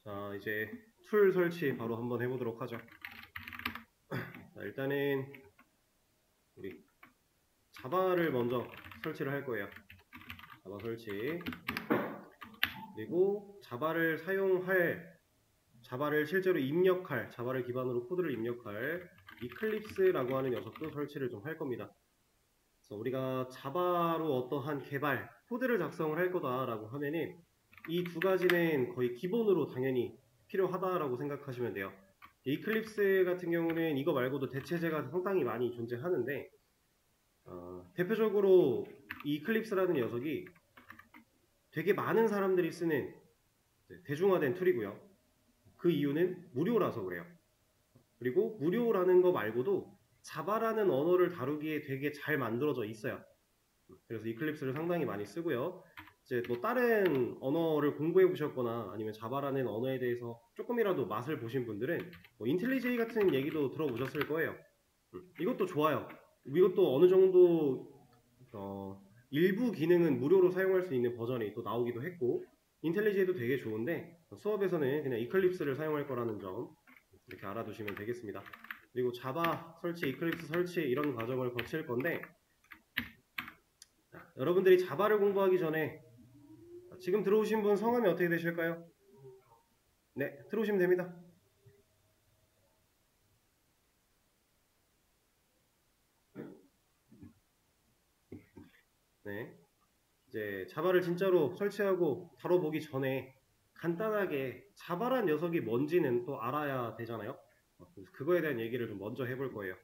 자, 이제 툴 설치 바로 한번 해보도록 하죠. 자, 일단은 우리 자바를 먼저 설치를 할 거예요. 자바 설치. 그리고 자바를 실제로 입력할, 자바를 기반으로 코드를 입력할 이클립스라고 하는 녀석도 설치를 좀 할 겁니다. 그래서 우리가 자바로 어떠한 개발, 코드를 작성을 할 거다라고 하면은 이 두 가지는 거의 기본으로 당연히 필요하다라고 생각하시면 돼요. 이클립스 같은 경우는 이거 말고도 대체제가 상당히 많이 존재하는데 대표적으로 이 이클립스라는 녀석이 되게 많은 사람들이 쓰는 대중화된 툴이고요. 그 이유는 무료라서 그래요. 그리고 무료라는 거 말고도 자바라는 언어를 다루기에 되게 잘 만들어져 있어요. 그래서 이클립스를 상당히 많이 쓰고요. 이제 뭐 다른 언어를 공부해 보셨거나 아니면 자바라는 언어에 대해서 조금이라도 맛을 보신 분들은 뭐 인텔리제이 같은 얘기도 들어보셨을 거예요. 이것도 좋아요. 이것도 어느 정도 일부 기능은 무료로 사용할 수 있는 버전이 또 나오기도 했고, 인텔리제이도 되게 좋은데 수업에서는 그냥 이클립스를 사용할 거라는 점 이렇게 알아두시면 되겠습니다. 그리고 자바 설치, 이클립스 설치 이런 과정을 거칠 건데, 여러분들이 자바를 공부하기 전에 지금 들어오신 분 성함이 어떻게 되실까요? 네, 들어오시면 됩니다. 네, 이제 자바를 진짜로 설치하고 다뤄보기 전에 간단하게 자바란 녀석이 뭔지는 또 알아야 되잖아요. 그래서 그거에 대한 얘기를 좀 먼저 해볼 거예요.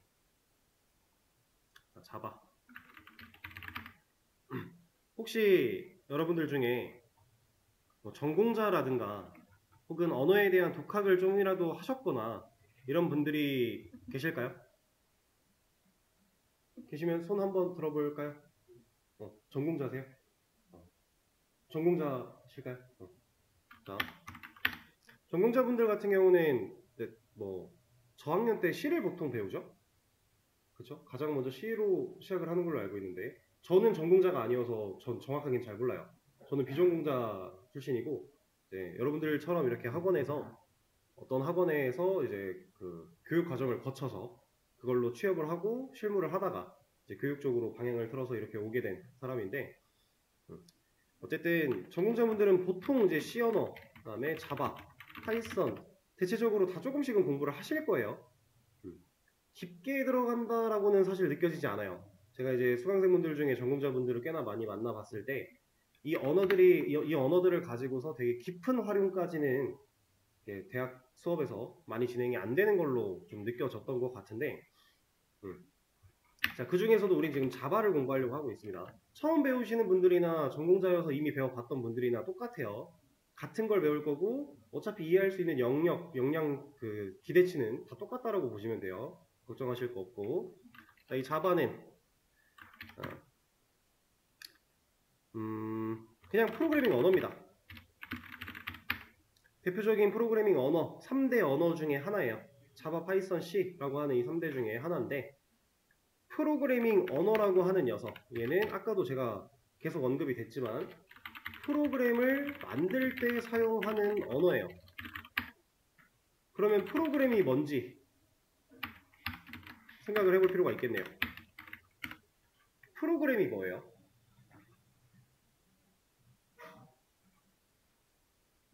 자바. 혹시 여러분들 중에 뭐 전공자라든가 혹은 언어에 대한 독학을 좀이라도 하셨거나 이런 분들이 계실까요? 계시면 손 한번 들어볼까요? 전공자세요? 전공자실까요? 자, 전공자분들 같은 경우는 뭐 저학년 때 C를 보통 배우죠? 그쵸? 가장 먼저 C로 시작을 하는 걸로 알고 있는데, 저는 전공자가 아니어서 전 정확하게는 잘 몰라요. 저는 비전공자 출신이고, 네, 여러분들처럼 이렇게 어떤 학원에서 이제 그 교육 과정을 거쳐서 그걸로 취업을 하고 실무를 하다가 이제 교육적으로 방향을 틀어서 이렇게 오게 된 사람인데, 어쨌든 전공자분들은 보통 이제 C 언어, 그다음에 자바, 파이썬 대체적으로 다 조금씩은 공부를 하실 거예요. 깊게 들어간다라고는 사실 느껴지지 않아요. 제가 이제 수강생분들 중에 전공자분들을 꽤나 많이 만나봤을 때 이 언어들을 가지고서 되게 깊은 활용까지는 대학 수업에서 많이 진행이 안 되는 걸로 좀 느껴졌던 것 같은데, 자, 그 중에서도 우린 지금 자바를 공부하려고 하고 있습니다. 처음 배우시는 분들이나 전공자여서 이미 배워봤던 분들이나 똑같아요. 같은 걸 배울 거고 어차피 이해할 수 있는 역량, 그 기대치는 다 똑같다라고 보시면 돼요. 걱정하실 거 없고. 자, 이 자바는 그냥 프로그래밍 언어입니다. 대표적인 프로그래밍 언어 3대 언어 중에 하나예요. 자바, 파이썬, C라고 하는 이 3대 중에 하나인데, 프로그래밍 언어라고 하는 녀석, 얘는 아까도 제가 계속 언급이 됐지만 프로그램을 만들 때 사용하는 언어예요. 그러면 프로그램이 뭔지 생각을 해볼 필요가 있겠네요. 프로그램이 뭐예요?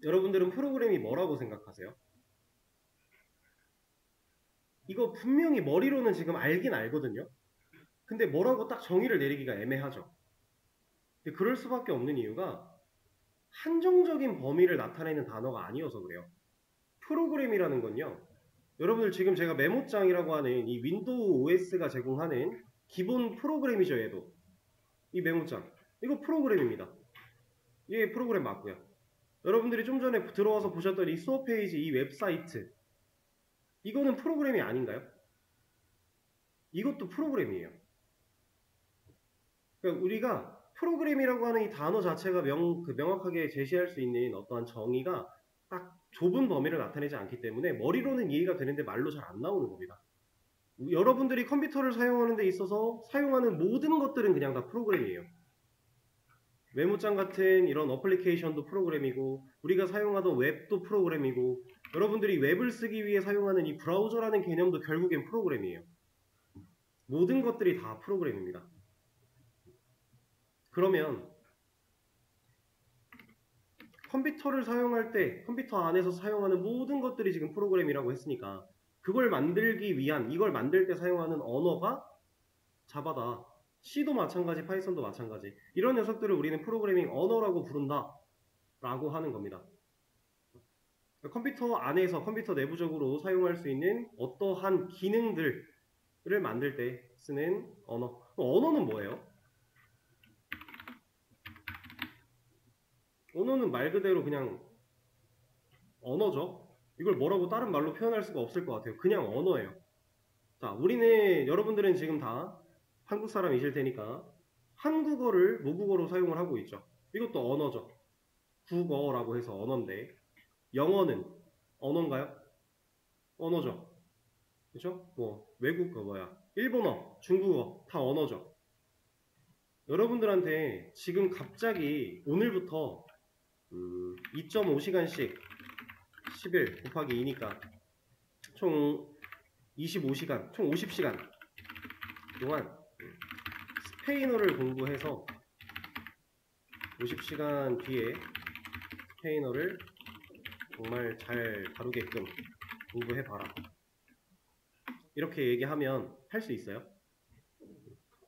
여러분들은 프로그램이 뭐라고 생각하세요? 이거 분명히 머리로는 지금 알긴 알거든요. 근데 뭐라고 딱 정의를 내리기가 애매하죠. 근데 그럴 수밖에 없는 이유가 한정적인 범위를 나타내는 단어가 아니어서 그래요. 프로그램이라는 건요, 여러분들 지금 제가 메모장이라고 하는 이 윈도우 OS가 제공하는 기본 프로그램이죠. 얘도 이 메모장, 이거 프로그램입니다. 이게 프로그램 맞고요. 여러분들이 좀 전에 들어와서 보셨던 이 수업 페이지, 이 웹사이트, 이거는 프로그램이 아닌가요? 이것도 프로그램이에요. 그러니까 우리가 프로그램이라고 하는 이 단어 자체가 명확하게 제시할 수 있는 어떠한 정의가 딱 좁은 범위를 나타내지 않기 때문에 머리로는 이해가 되는데 말로 잘 안 나오는 겁니다. 여러분들이 컴퓨터를 사용하는 데 있어서 사용하는 모든 것들은 그냥 다 프로그램이에요. 메모장 같은 이런 어플리케이션도 프로그램이고 우리가 사용하던 웹도 프로그램이고 여러분들이 웹을 쓰기 위해 사용하는 이 브라우저라는 개념도 결국엔 프로그램이에요. 모든 것들이 다 프로그램입니다. 그러면 컴퓨터를 사용할 때 컴퓨터 안에서 사용하는 모든 것들이 지금 프로그램이라고 했으니까 그걸 만들기 위한 이걸 만들 때 사용하는 언어가 자바다. C도 마찬가지, 파이썬도 마찬가지. 이런 녀석들을 우리는 프로그래밍 언어라고 부른다 라고 하는 겁니다. 컴퓨터 안에서 컴퓨터 내부적으로 사용할 수 있는 어떠한 기능들을 만들 때 쓰는 언어. 언어는 뭐예요? 언어는 말 그대로 그냥 언어죠. 이걸 뭐라고 다른 말로 표현할 수가 없을 것 같아요. 그냥 언어예요. 자, 우리는 여러분들은 지금 다 한국 사람이실 테니까 한국어를 모국어로 사용을 하고 있죠. 이것도 언어죠. 국어라고 해서 언어인데 영어는 언어인가요? 언어죠. 그렇죠? 뭐 외국어 뭐야? 일본어, 중국어 다 언어죠. 여러분들한테 지금 갑자기 오늘부터 2.5시간씩 11 곱하기 2니까 총 25시간, 총 50시간 동안 스페인어를 공부해서 50시간 뒤에 스페인어를 정말 잘 다루게끔 공부해봐라. 이렇게 얘기하면 할 수 있어요?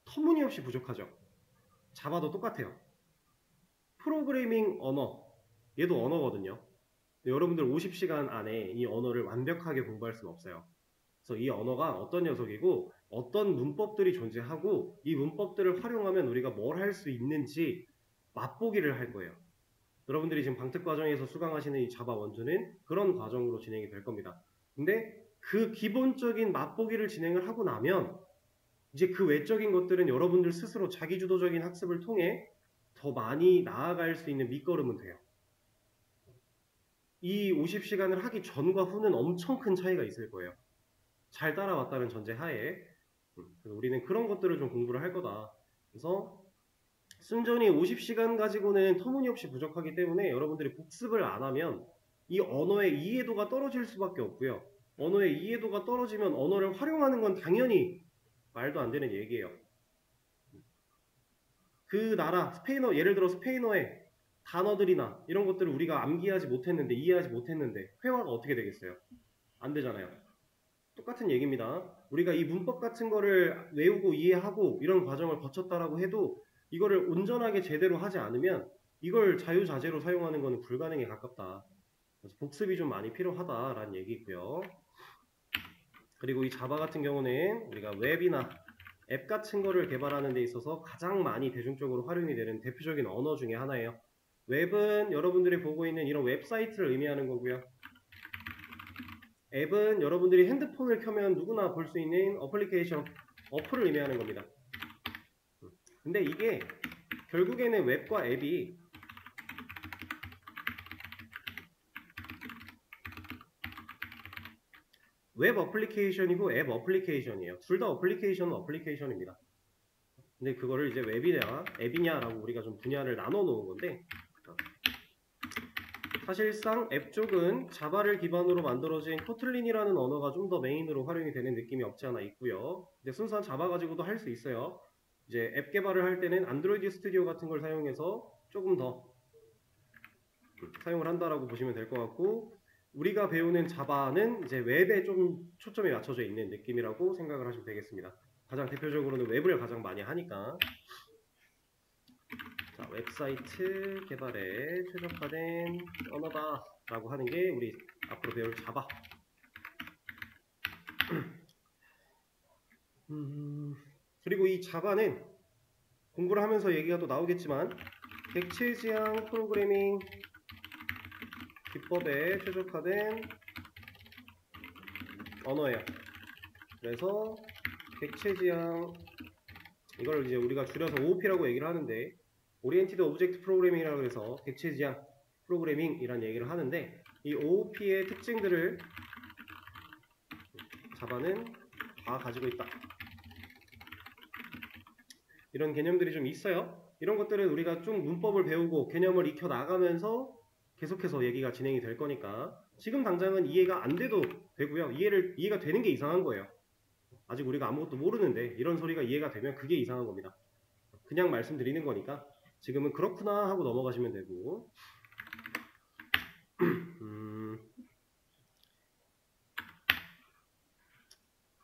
터무니없이 부족하죠. 자바도 똑같아요. 프로그래밍 언어, 얘도 언어거든요. 근데 여러분들 50시간 안에 이 언어를 완벽하게 공부할 수는 없어요. 그래서 이 언어가 어떤 녀석이고 어떤 문법들이 존재하고 이 문법들을 활용하면 우리가 뭘 할 수 있는지 맛보기를 할 거예요. 여러분들이 지금 방특 과정에서 수강하시는 이 자바 원투는 그런 과정으로 진행이 될 겁니다. 근데 그 기본적인 맛보기를 진행을 하고 나면 이제 그 외적인 것들은 여러분들 스스로 자기주도적인 학습을 통해 더 많이 나아갈 수 있는 밑거름은 돼요. 이 50시간을 하기 전과 후는 엄청 큰 차이가 있을 거예요. 잘 따라왔다는 전제하에 우리는 그런 것들을 좀 공부를 할 거다. 그래서 순전히 50시간 가지고는 터무니없이 부족하기 때문에 여러분들이 복습을 안 하면 이 언어의 이해도가 떨어질 수밖에 없고요. 언어의 이해도가 떨어지면 언어를 활용하는 건 당연히 말도 안 되는 얘기예요. 그 나라 스페인어, 예를 들어 스페인어의 단어들이나 이런 것들을 우리가 암기하지 못했는데 이해하지 못했는데 회화가 어떻게 되겠어요? 안 되잖아요. 똑같은 얘기입니다. 우리가 이 문법 같은 거를 외우고 이해하고 이런 과정을 거쳤다라고 해도 이거를 온전하게 제대로 하지 않으면 이걸 자유자재로 사용하는 것은 불가능에 가깝다. 그래서 복습이 좀 많이 필요하다라는 얘기고요. 그리고 이 자바 같은 경우는 우리가 웹이나 앱 같은 거를 개발하는 데 있어서 가장 많이 대중적으로 활용이 되는 대표적인 언어 중에 하나예요. 웹은 여러분들이 보고 있는 이런 웹사이트를 의미하는 거고요. 앱은 여러분들이 핸드폰을 켜면 누구나 볼 수 있는 어플리케이션, 어플을 의미하는 겁니다. 근데 이게 결국에는 웹과 앱이 웹 어플리케이션이고 앱 어플리케이션이에요. 둘 다 어플리케이션은 어플리케이션입니다. 근데 그거를 이제 웹이냐 앱이냐라고 우리가 좀 분야를 나눠 놓은 건데 사실상 앱 쪽은 자바를 기반으로 만들어진 코틀린이라는 언어가 좀 더 메인으로 활용이 되는 느낌이 없지 않아 있고요. 근데 순수한 자바 가지고도 할 수 있어요. 이제 앱 개발을 할 때는 안드로이드 스튜디오 같은 걸 사용해서 조금 더 사용을 한다라고 보시면 될 것 같고 우리가 배우는 자바는 이제 웹에 좀 초점이 맞춰져 있는 느낌이라고 생각을 하시면 되겠습니다. 가장 대표적으로는 웹을 가장 많이 하니까 자, 웹사이트 개발에 최적화된 언어다 라고 하는 게 우리 앞으로 배울 자바. 그리고 이 자바는 공부를 하면서 얘기가 또 나오겠지만 객체지향 프로그래밍 기법에 최적화된 언어예요. 그래서 객체지향 이걸 이제 우리가 줄여서 OOP라고 얘기를 하는데 오리엔티드 오브젝트 프로그래밍이라고 해서 객체지향 프로그래밍이란 얘기를 하는데 이 OOP의 특징들을 자바는 다 가지고 있다. 이런 개념들이 좀 있어요. 이런 것들은 우리가 좀 문법을 배우고 개념을 익혀 나가면서 계속해서 얘기가 진행이 될 거니까 지금 당장은 이해가 안 돼도 되고요. 이해가 되는 게 이상한 거예요. 아직 우리가 아무것도 모르는데 이런 소리가 이해가 되면 그게 이상한 겁니다. 그냥 말씀드리는 거니까 지금은 그렇구나 하고 넘어가시면 되고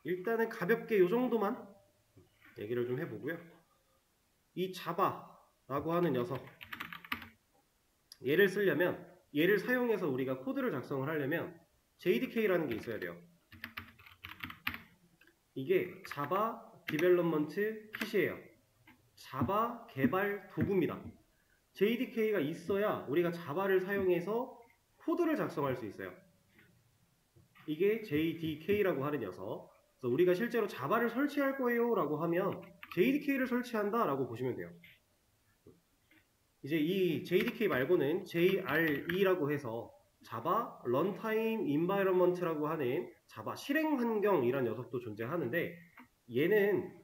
일단은 가볍게 이 정도만 얘기를 좀 해보고요. 이 자바라고 하는 녀석 얘를 쓰려면 얘를 사용해서 우리가 코드를 작성을 하려면 JDK라는 게 있어야 돼요. 이게 자바 디벨롭먼트 킷이에요. 자바 개발 도구입니다. JDK가 있어야 우리가 자바를 사용해서 코드를 작성할 수 있어요. 이게 JDK라고 하는 녀석. 그래서 우리가 실제로 자바를 설치할 거예요 라고 하면 JDK를 설치한다 라고 보시면 돼요. 이제 이 JDK 말고는 JRE라고 해서 자바 런타임 인바이러먼트라고 하는 자바 실행 환경이란 녀석도 존재하는데 얘는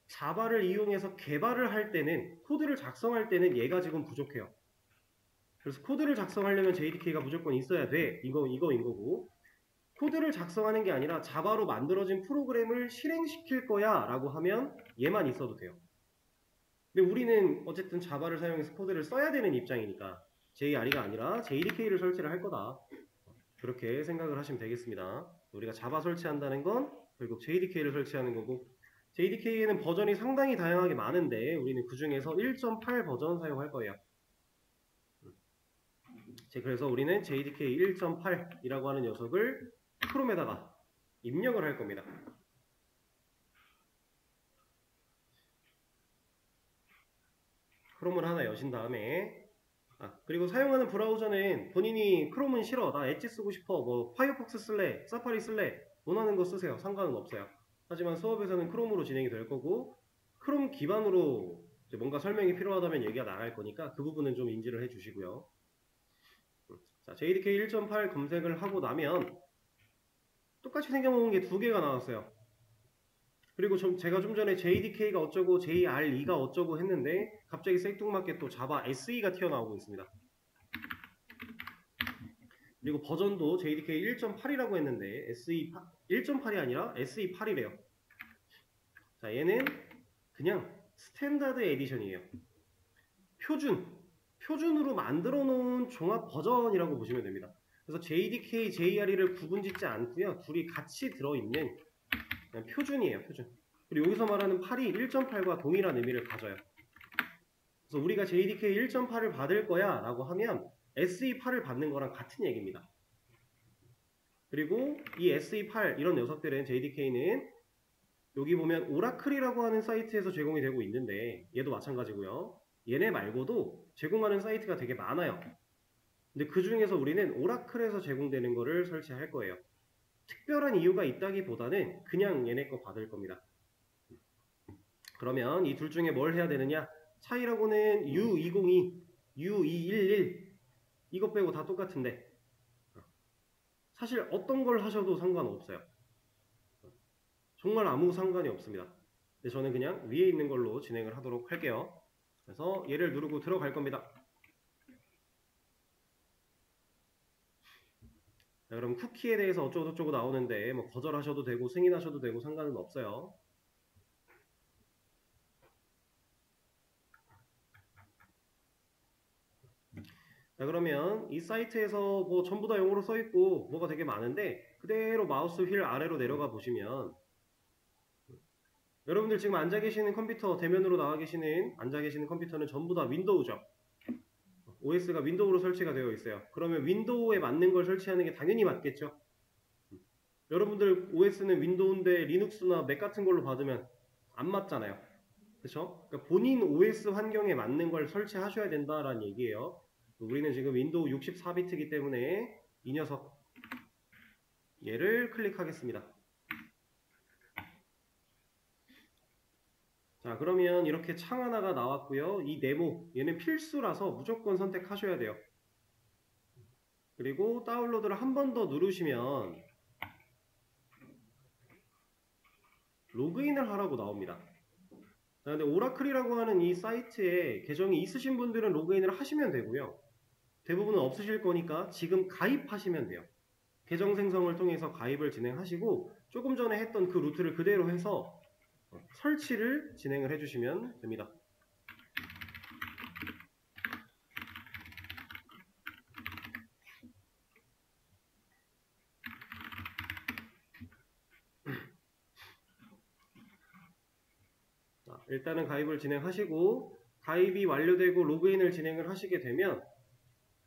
자바를 이용해서 개발을 할 때는 코드를 작성할 때는 얘가 지금 부족해요. 그래서 코드를 작성하려면 JDK가 무조건 있어야 돼. 이거인 거고 코드를 작성하는 게 아니라 자바로 만들어진 프로그램을 실행시킬 거야 라고 하면 얘만 있어도 돼요. 근데 우리는 어쨌든 자바를 사용해서 코드를 써야 되는 입장이니까 JRE가 아니라 JDK를 설치를 할 거다. 그렇게 생각을 하시면 되겠습니다. 우리가 자바 설치한다는 건 결국 JDK를 설치하는 거고 JDK에는 버전이 상당히 다양하게 많은데 우리는 그 중에서 1.8 버전 사용할 거예요. 그래서 우리는 JDK 1.8이라고 하는 녀석을 크롬에다가 입력을 할 겁니다. 크롬을 하나 여신 다음에 그리고 사용하는 브라우저는 본인이 크롬은 싫어 나 엣지 쓰고 싶어 뭐 파이어폭스 쓸래 사파리 쓸래 원하는 거 쓰세요. 상관은 없어요. 하지만 수업에서는 크롬으로 진행이 될 거고 크롬 기반으로 이제 뭔가 설명이 필요하다면 얘기가 나갈 거니까 그 부분은 좀 인지를 해 주시고요. 자, JDK 1.8 검색을 하고 나면 똑같이 생겨먹은 게 두 개가 나왔어요. 그리고 제가 좀 전에 JDK가 어쩌고 JRE가 어쩌고 했는데 갑자기 생뚱맞게 또 자바 SE가 튀어나오고 있습니다. 그리고 버전도 JDK 1.8이라고 했는데 SE 1.8이 아니라 SE8이래요. 자, 얘는 그냥 스탠다드 에디션이에요. 표준으로 만들어 놓은 종합 버전이라고 보시면 됩니다. 그래서 JDK, JRE를 구분짓지 않고요. 둘이 같이 들어있는 그냥 표준이에요. 표준. 그리고 여기서 말하는 8이 1.8과 동일한 의미를 가져요. 그래서 우리가 JDK 1.8을 받을 거야 라고 하면 SE8을 받는 거랑 같은 얘기입니다. 그리고 이 SE8 이런 녀석들은 JDK는 여기 보면 오라클이라고 하는 사이트에서 제공이 되고 있는데 얘도 마찬가지고요. 얘네 말고도 제공하는 사이트가 되게 많아요. 근데 그 중에서 우리는 오라클에서 제공되는 거를 설치할 거예요. 특별한 이유가 있다기보다는 그냥 얘네 거 받을 겁니다. 그러면 이 둘 중에 뭘 해야 되느냐? 차이라고는 U202, U211 이것 빼고 다 똑같은데 사실 어떤 걸 하셔도 상관없어요. 정말 아무 상관이 없습니다. 근데 저는 그냥 위에 있는 걸로 진행을 하도록 할게요. 그래서 얘를 누르고 들어갈 겁니다. 자, 그럼 쿠키에 대해서 어쩌고저쩌고 나오는데 뭐 거절하셔도 되고 승인하셔도 되고 상관은 없어요. 자, 그러면 이 사이트에서 뭐 전부 다 영어로 써있고 뭐가 되게 많은데 그대로 마우스 휠 아래로 내려가 보시면 여러분들 지금 앉아 계시는 컴퓨터 대면으로 나와 계시는 앉아 계시는 컴퓨터는 전부 다 윈도우죠. OS가 윈도우로 설치가 되어 있어요. 그러면 윈도우에 맞는 걸 설치하는 게 당연히 맞겠죠. 여러분들 OS는 윈도우인데 리눅스나 맥 같은 걸로 받으면 안 맞잖아요. 그렇죠? 그러니까 본인 OS 환경에 맞는 걸 설치하셔야 된다라는 얘기예요. 우리는 지금 윈도우 64비트이기 때문에 이 녀석 얘를 클릭하겠습니다. 자, 그러면 이렇게 창 하나가 나왔고요. 이 네모 얘는 필수라서 무조건 선택하셔야 돼요. 그리고 다운로드를 한 번 더 누르시면 로그인을 하라고 나옵니다. 근데 오라클이라고 하는 이 사이트에 계정이 있으신 분들은 로그인을 하시면 되고요. 대부분은 없으실 거니까 지금 가입하시면 돼요. 계정 생성을 통해서 가입을 진행하시고 조금 전에 했던 그 루트를 그대로 해서 설치를 진행을 해주시면 됩니다. 자, 일단은 가입을 진행하시고 가입이 완료되고 로그인을 진행을 하시게 되면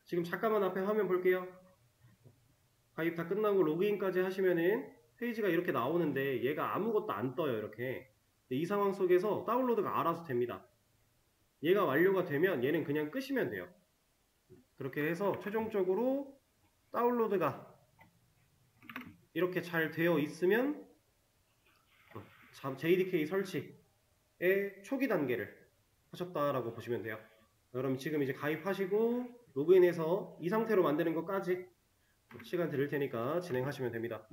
지금 잠깐만 앞에 화면 볼게요. 가입 다 끝나고 로그인까지 하시면은 페이지가 이렇게 나오는데 얘가 아무것도 안 떠요. 이렇게. 이 상황 속에서 다운로드가 알아서 됩니다. 얘가 완료가 되면 얘는 그냥 끄시면 돼요. 그렇게 해서 최종적으로 다운로드가 이렇게 잘 되어 있으면 JDK 설치의 초기 단계를 하셨다라고 보시면 돼요. 그럼 지금 이제 가입하시고 로그인해서 이 상태로 만드는 것까지 시간 드릴 테니까 진행하시면 됩니다.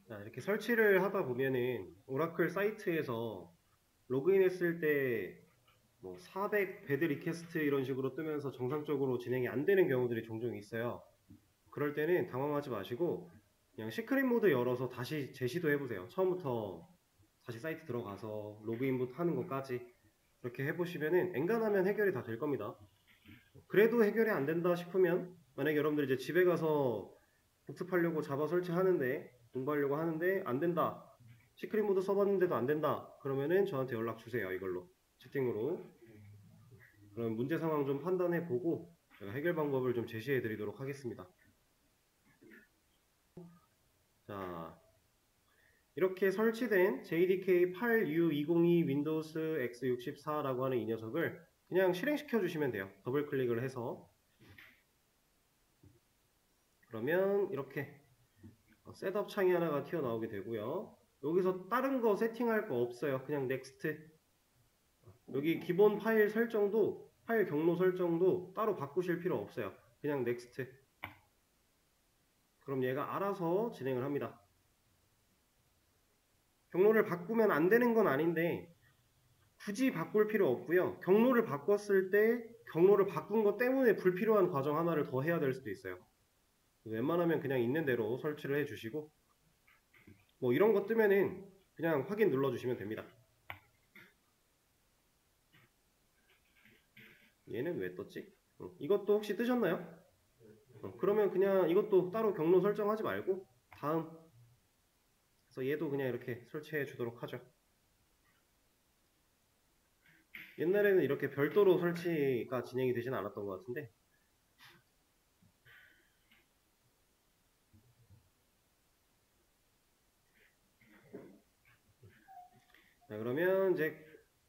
자, 이렇게 설치를 하다 보면은 오라클 사이트에서 로그인했을 때 뭐 400 배드 리퀘스트 이런 식으로 뜨면서 정상적으로 진행이 안 되는 경우들이 종종 있어요. 그럴 때는 당황하지 마시고 그냥 시크릿 모드 열어서 다시 재시도 해보세요. 처음부터 다시 사이트 들어가서 로그인부터 하는 것까지 그렇게 해보시면은 엔간하면 해결이 다 될 겁니다. 그래도 해결이 안 된다 싶으면 만약에 여러분들 이제 집에 가서 복습하려고 자바 설치하는데 공부하려고 하는데 안 된다. 시크릿 모드 써봤는데도 안 된다. 그러면은 저한테 연락 주세요. 이걸로 채팅으로. 그럼 문제 상황 좀 판단해 보고 제가 해결 방법을 좀 제시해 드리도록 하겠습니다. 자, 이렇게 설치된 JDK 8U202 윈도우스 X64라고 하는 이 녀석을 그냥 실행시켜 주시면 돼요. 더블 클릭을 해서. 그러면 이렇게 셋업 창이 하나가 튀어나오게 되고요. 여기서 다른 거 세팅할 거 없어요. 그냥 넥스트. 여기 기본 파일 설정도 파일 경로 설정도 따로 바꾸실 필요 없어요. 그냥 넥스트. 그럼 얘가 알아서 진행을 합니다. 경로를 바꾸면 안 되는 건 아닌데 굳이 바꿀 필요 없고요. 경로를 바꿨을 때 경로를 바꾼 것 때문에 불필요한 과정 하나를 더 해야 될 수도 있어요. 웬만하면 그냥 있는 대로 설치를 해주시고 뭐 이런 거 뜨면은 그냥 확인 눌러주시면 됩니다. 얘는 왜 떴지? 이것도 혹시 뜨셨나요? 그러면 그냥 이것도 따로 경로 설정하지 말고 다음 그래서 얘도 그냥 이렇게 설치해 주도록 하죠. 옛날에는 이렇게 별도로 설치가 진행이 되진 않았던 것 같은데 자, 그러면 이제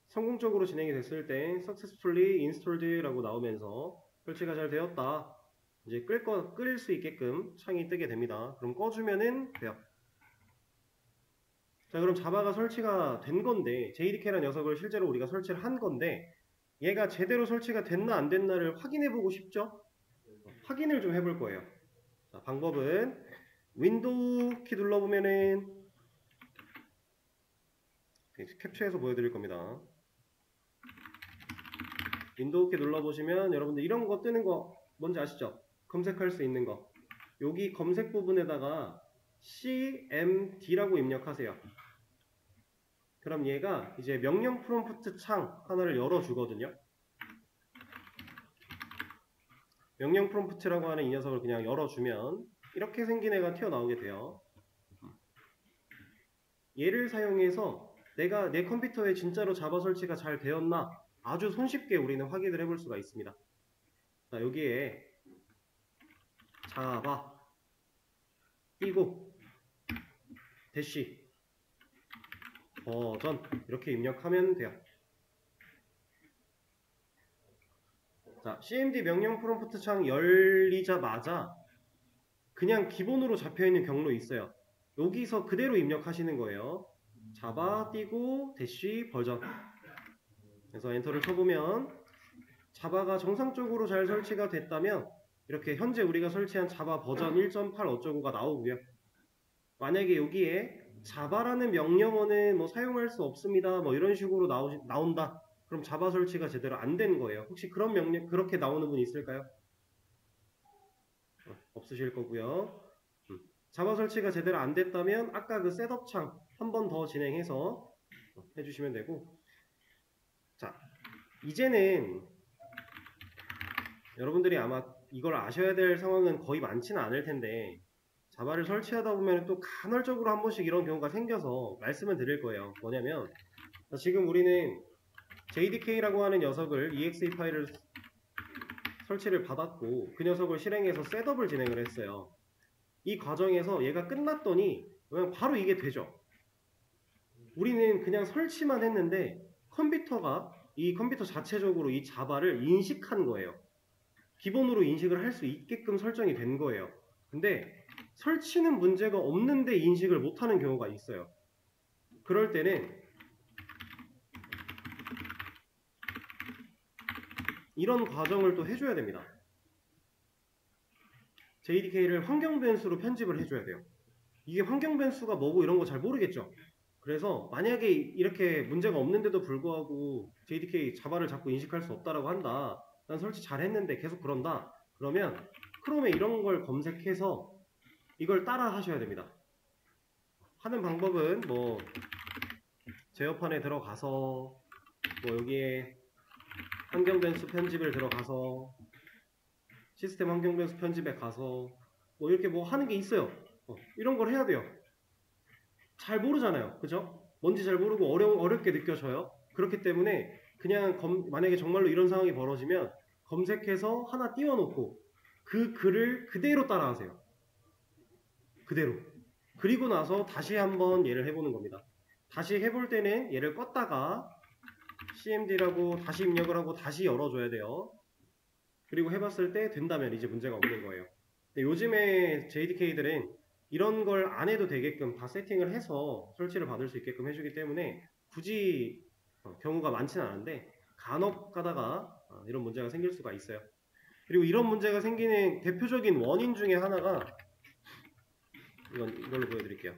성공적으로 진행이 됐을 때 successfully installed라고 나오면서 설치가 잘 되었다. 이제 끌 수 있게끔 창이 뜨게 됩니다. 그럼 꺼주면은 돼요. 자, 그럼 자바가 설치가 된 건데 JDK라는 녀석을 실제로 우리가 설치를 한 건데 얘가 제대로 설치가 됐나 안 됐나를 확인해 보고 싶죠? 확인을 좀 해볼 거예요. 자, 방법은 윈도우 키 눌러보면은 캡처해서 보여드릴 겁니다. 윈도우 키 눌러보시면 여러분들 이런 거 뜨는 거 뭔지 아시죠? 검색할 수 있는 거. 여기 검색 부분에다가 cmd라고 입력하세요. 그럼 얘가 이제 명령 프롬프트 창 하나를 열어주거든요. 명령 프롬프트라고 하는 이 녀석을 그냥 열어주면 이렇게 생긴 애가 튀어나오게 돼요. 얘를 사용해서 내가 내 컴퓨터에 진짜로 자바 설치가 잘 되었나 아주 손쉽게 우리는 확인을 해볼 수가 있습니다. 자, 여기에 자바 띄고 대시 버전 이렇게 입력하면 돼요. 자, cmd 명령 프롬프트 창 열리자마자 그냥 기본으로 잡혀있는 경로 있어요. 여기서 그대로 입력하시는 거예요. 자바 띄고 대시 버전. 그래서 엔터를 쳐보면 자바가 정상적으로 잘 설치가 됐다면 이렇게 현재 우리가 설치한 자바 버전 1.8 어쩌고가 나오고요. 만약에 여기에 자바라는 명령어는 뭐 사용할 수 없습니다. 뭐 이런 식으로 나온다. 그럼 자바 설치가 제대로 안 된 거예요. 혹시 그런 명령 그렇게 나오는 분 있을까요? 없으실 거고요. 자바 설치가 제대로 안 됐다면 아까 그 셋업 창 한 번 더 진행해서 해주시면 되고, 자 이제는 여러분들이 아마 이걸 아셔야 될 상황은 거의 많지는 않을 텐데 자바를 설치하다 보면 또 간헐적으로 한 번씩 이런 경우가 생겨서 말씀을 드릴 거예요. 뭐냐면 지금 우리는 JDK라고 하는 녀석을 exe 파일을 설치를 받았고 그 녀석을 실행해서 셋업을 진행을 했어요. 이 과정에서 얘가 끝났더니 그냥 바로 이게 되죠. 우리는 그냥 설치만 했는데 컴퓨터가 이 컴퓨터 자체적으로 이 자바를 인식한 거예요. 기본으로 인식을 할 수 있게끔 설정이 된 거예요. 근데 설치는 문제가 없는데 인식을 못하는 경우가 있어요. 그럴 때는 이런 과정을 또 해줘야 됩니다. JDK를 환경 변수로 편집을 해줘야 돼요. 이게 환경 변수가 뭐고 이런 거 잘 모르겠죠. 그래서 만약에 이렇게 문제가 없는데도 불구하고 JDK 자바를 자꾸 인식할 수 없다라고 한다. 난 설치 잘 했는데 계속 그런다. 그러면 크롬에 이런 걸 검색해서 이걸 따라 하셔야 됩니다. 하는 방법은 뭐 제어판에 들어가서 뭐 여기에 환경 변수 편집을 들어가서 시스템 환경 변수 편집에 가서 뭐 이렇게 뭐 하는 게 있어요. 이런 걸 해야 돼요. 잘 모르잖아요. 그죠? 뭔지 잘 모르고 어렵게 느껴져요. 그렇기 때문에 그냥 만약에 정말로 이런 상황이 벌어지면 검색해서 하나 띄워놓고 그 글을 그대로 따라하세요. 그대로. 그리고 나서 다시 한번 얘를 해보는 겁니다. 다시 해볼 때는 얘를 껐다가 cmd라고 다시 입력을 하고 다시 열어줘야 돼요. 그리고 해봤을 때 된다면 이제 문제가 없는 거예요. 근데 요즘에 JDK들은 이런 걸 안 해도 되게끔 다 세팅을 해서 설치를 받을 수 있게끔 해주기 때문에 굳이 경우가 많지는 않은데 간혹 가다가 이런 문제가 생길 수가 있어요. 그리고 이런 문제가 생기는 대표적인 원인 중에 하나가 이걸로 보여드릴게요.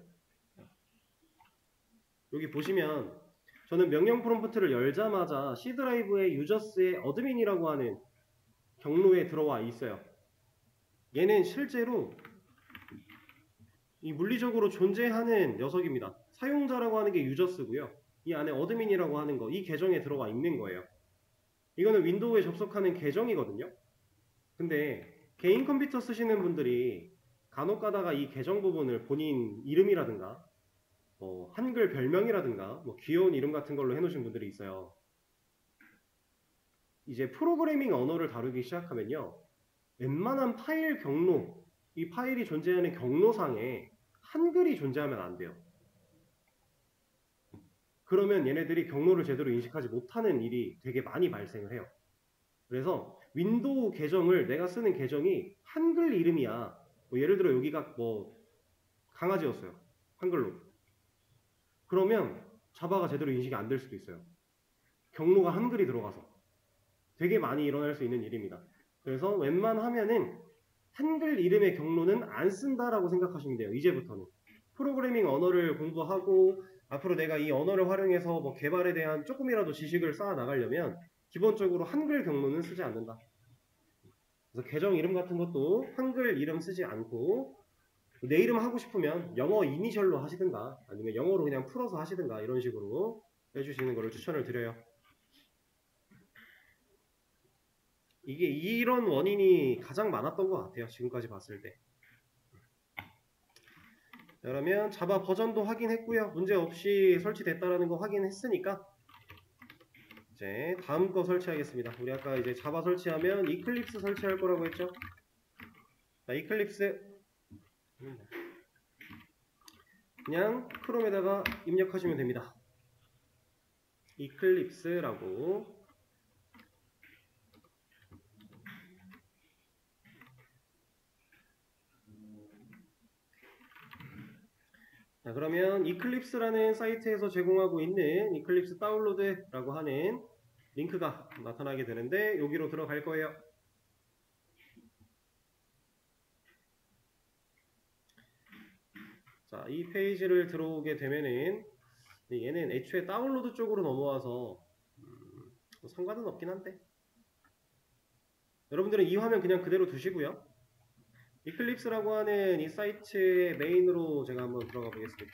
여기 보시면 저는 명령 프롬프트를 열자마자 C 드라이브의 유저스의 어드민이라고 하는 경로에 들어와 있어요. 얘는 실제로 이 물리적으로 존재하는 녀석입니다. 사용자라고 하는 게 유저스고요. 이 안에 어드민이라고 하는 거, 이 계정에 들어가 있는 거예요. 이거는 윈도우에 접속하는 계정이거든요. 근데 개인 컴퓨터 쓰시는 분들이 간혹 가다가 이 계정 부분을 본인 이름이라든가 한글 별명이라든가 귀여운 이름 같은 걸로 해놓으신 분들이 있어요. 이제 프로그래밍 언어를 다루기 시작하면요, 웬만한 파일 경로, 이 파일이 존재하는 경로상에 한글이 존재하면 안 돼요. 그러면 얘네들이 경로를 제대로 인식하지 못하는 일이 되게 많이 발생을 해요. 그래서 윈도우 계정을 내가 쓰는 계정이 한글 이름이야. 예를 들어 여기가 강아지였어요. 한글로. 그러면 자바가 제대로 인식이 안 될 수도 있어요. 경로가 한글이 들어가서. 되게 많이 일어날 수 있는 일입니다. 그래서 웬만하면은 한글 이름의 경로는 안 쓴다라고 생각하시면 돼요. 이제부터는. 프로그래밍 언어를 공부하고 앞으로 내가 이 언어를 활용해서 개발에 대한 조금이라도 지식을 쌓아 나가려면 기본적으로 한글 경로는 쓰지 않는다. 그래서 계정 이름 같은 것도 한글 이름 쓰지 않고 내 이름 하고 싶으면 영어 이니셜로 하시든가 아니면 영어로 그냥 풀어서 하시든가 이런 식으로 해주시는 것을 추천을 드려요. 이게 이런 원인이 가장 많았던 것 같아요. 지금까지 봤을 때. 그러면 자바 버전도 확인했고요. 문제없이 설치됐다라는 거 확인했으니까 이제 다음 거 설치하겠습니다. 우리 아까 이제 자바 설치하면 이클립스 설치할 거라고 했죠. 자, 이클립스 그냥 크롬에다가 입력하시면 됩니다. 이클립스라고. 자, 그러면 이클립스라는 사이트에서 제공하고 있는 이클립스 다운로드라고 하는 링크가 나타나게 되는데 여기로 들어갈 거예요. 자, 자, 이 페이지를 들어오게 되면은 얘는 애초에 다운로드 쪽으로 넘어와서 뭐 상관은 없긴 한데 여러분들은 이 화면 그냥 그대로 두시고요. 이클립스라고 하는 이 사이트의 메인으로 제가 한번 들어가 보겠습니다.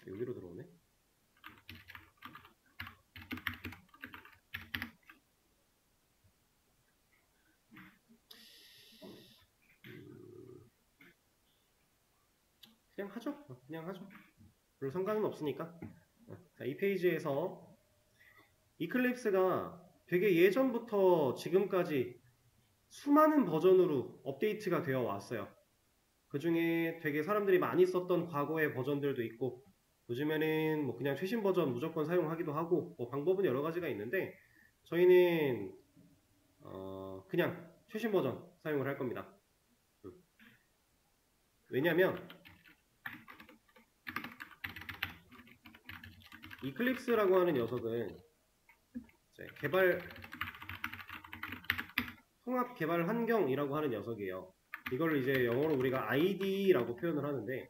여기로 들어오네. 그냥 하죠. 그냥 하죠. 별로 상관은 없으니까. 자, 이 페이지에서 이클립스가 되게 예전부터 지금까지 수많은 버전으로 업데이트가 되어 왔어요. 그 중에 되게 사람들이 많이 썼던 과거의 버전들도 있고 요즘에는 뭐 그냥 최신 버전 무조건 사용하기도 하고 뭐 방법은 여러 가지가 있는데 저희는 그냥 최신 버전 사용을 할 겁니다. 왜냐면 이클립스라고 하는 녀석은 통합 개발 환경이라고 하는 녀석이에요. 이걸 이제 영어로 우리가 IDE라고 표현을 하는데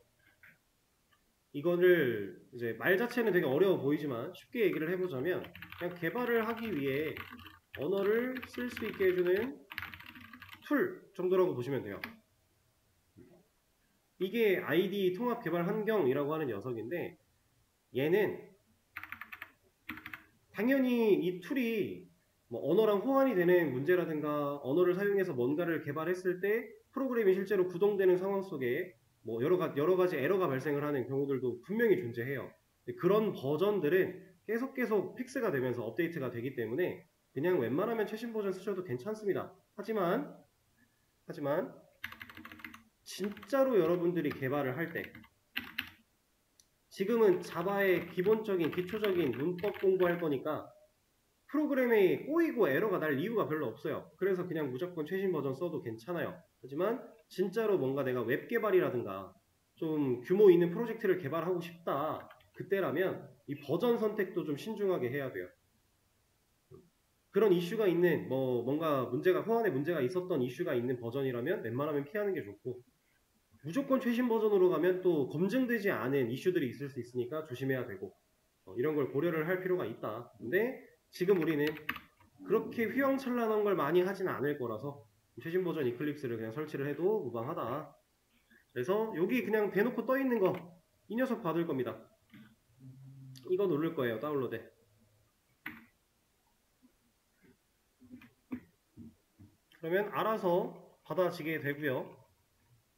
이거를 이제 말 자체는 되게 어려워 보이지만 쉽게 얘기를 해보자면 그냥 개발을 하기 위해 언어를 쓸 수 있게 해주는 툴 정도라고 보시면 돼요. 이게 IDE 통합 개발 환경이라고 하는 녀석인데 얘는 당연히 이 툴이 뭐 언어랑 호환이 되는 문제라든가 언어를 사용해서 뭔가를 개발했을 때 프로그램이 실제로 구동되는 상황 속에 뭐 여러 가지 에러가 발생을 하는 경우들도 분명히 존재해요. 그런 버전들은 계속 픽스가 되면서 업데이트가 되기 때문에 그냥 웬만하면 최신 버전 쓰셔도 괜찮습니다. 하지만 진짜로 여러분들이 개발을 할 때 지금은 자바의 기본적인 기초적인 문법 공부할 거니까 프로그램이 꼬이고 에러가 날 이유가 별로 없어요. 그래서 그냥 무조건 최신 버전 써도 괜찮아요. 하지만 진짜로 뭔가 내가 웹 개발이라든가 좀 규모 있는 프로젝트를 개발하고 싶다. 그때라면 이 버전 선택도 좀 신중하게 해야 돼요. 그런 이슈가 있는 뭔가 호환에 문제가 있었던 이슈가 있는 버전이라면 웬만하면 피하는 게 좋고 무조건 최신 버전으로 가면 또 검증되지 않은 이슈들이 있을 수 있으니까 조심해야 되고 이런 걸 고려를 할 필요가 있다. 근데 지금 우리는 그렇게 휘황찬란한 걸 많이 하진 않을 거라서 최신 버전 이클립스를 그냥 설치를 해도 무방하다. 그래서 여기 그냥 대놓고 떠 있는 거 이 녀석 받을 겁니다. 이거 누를 거예요. 다운로드. 그러면 알아서 받아지게 되고요.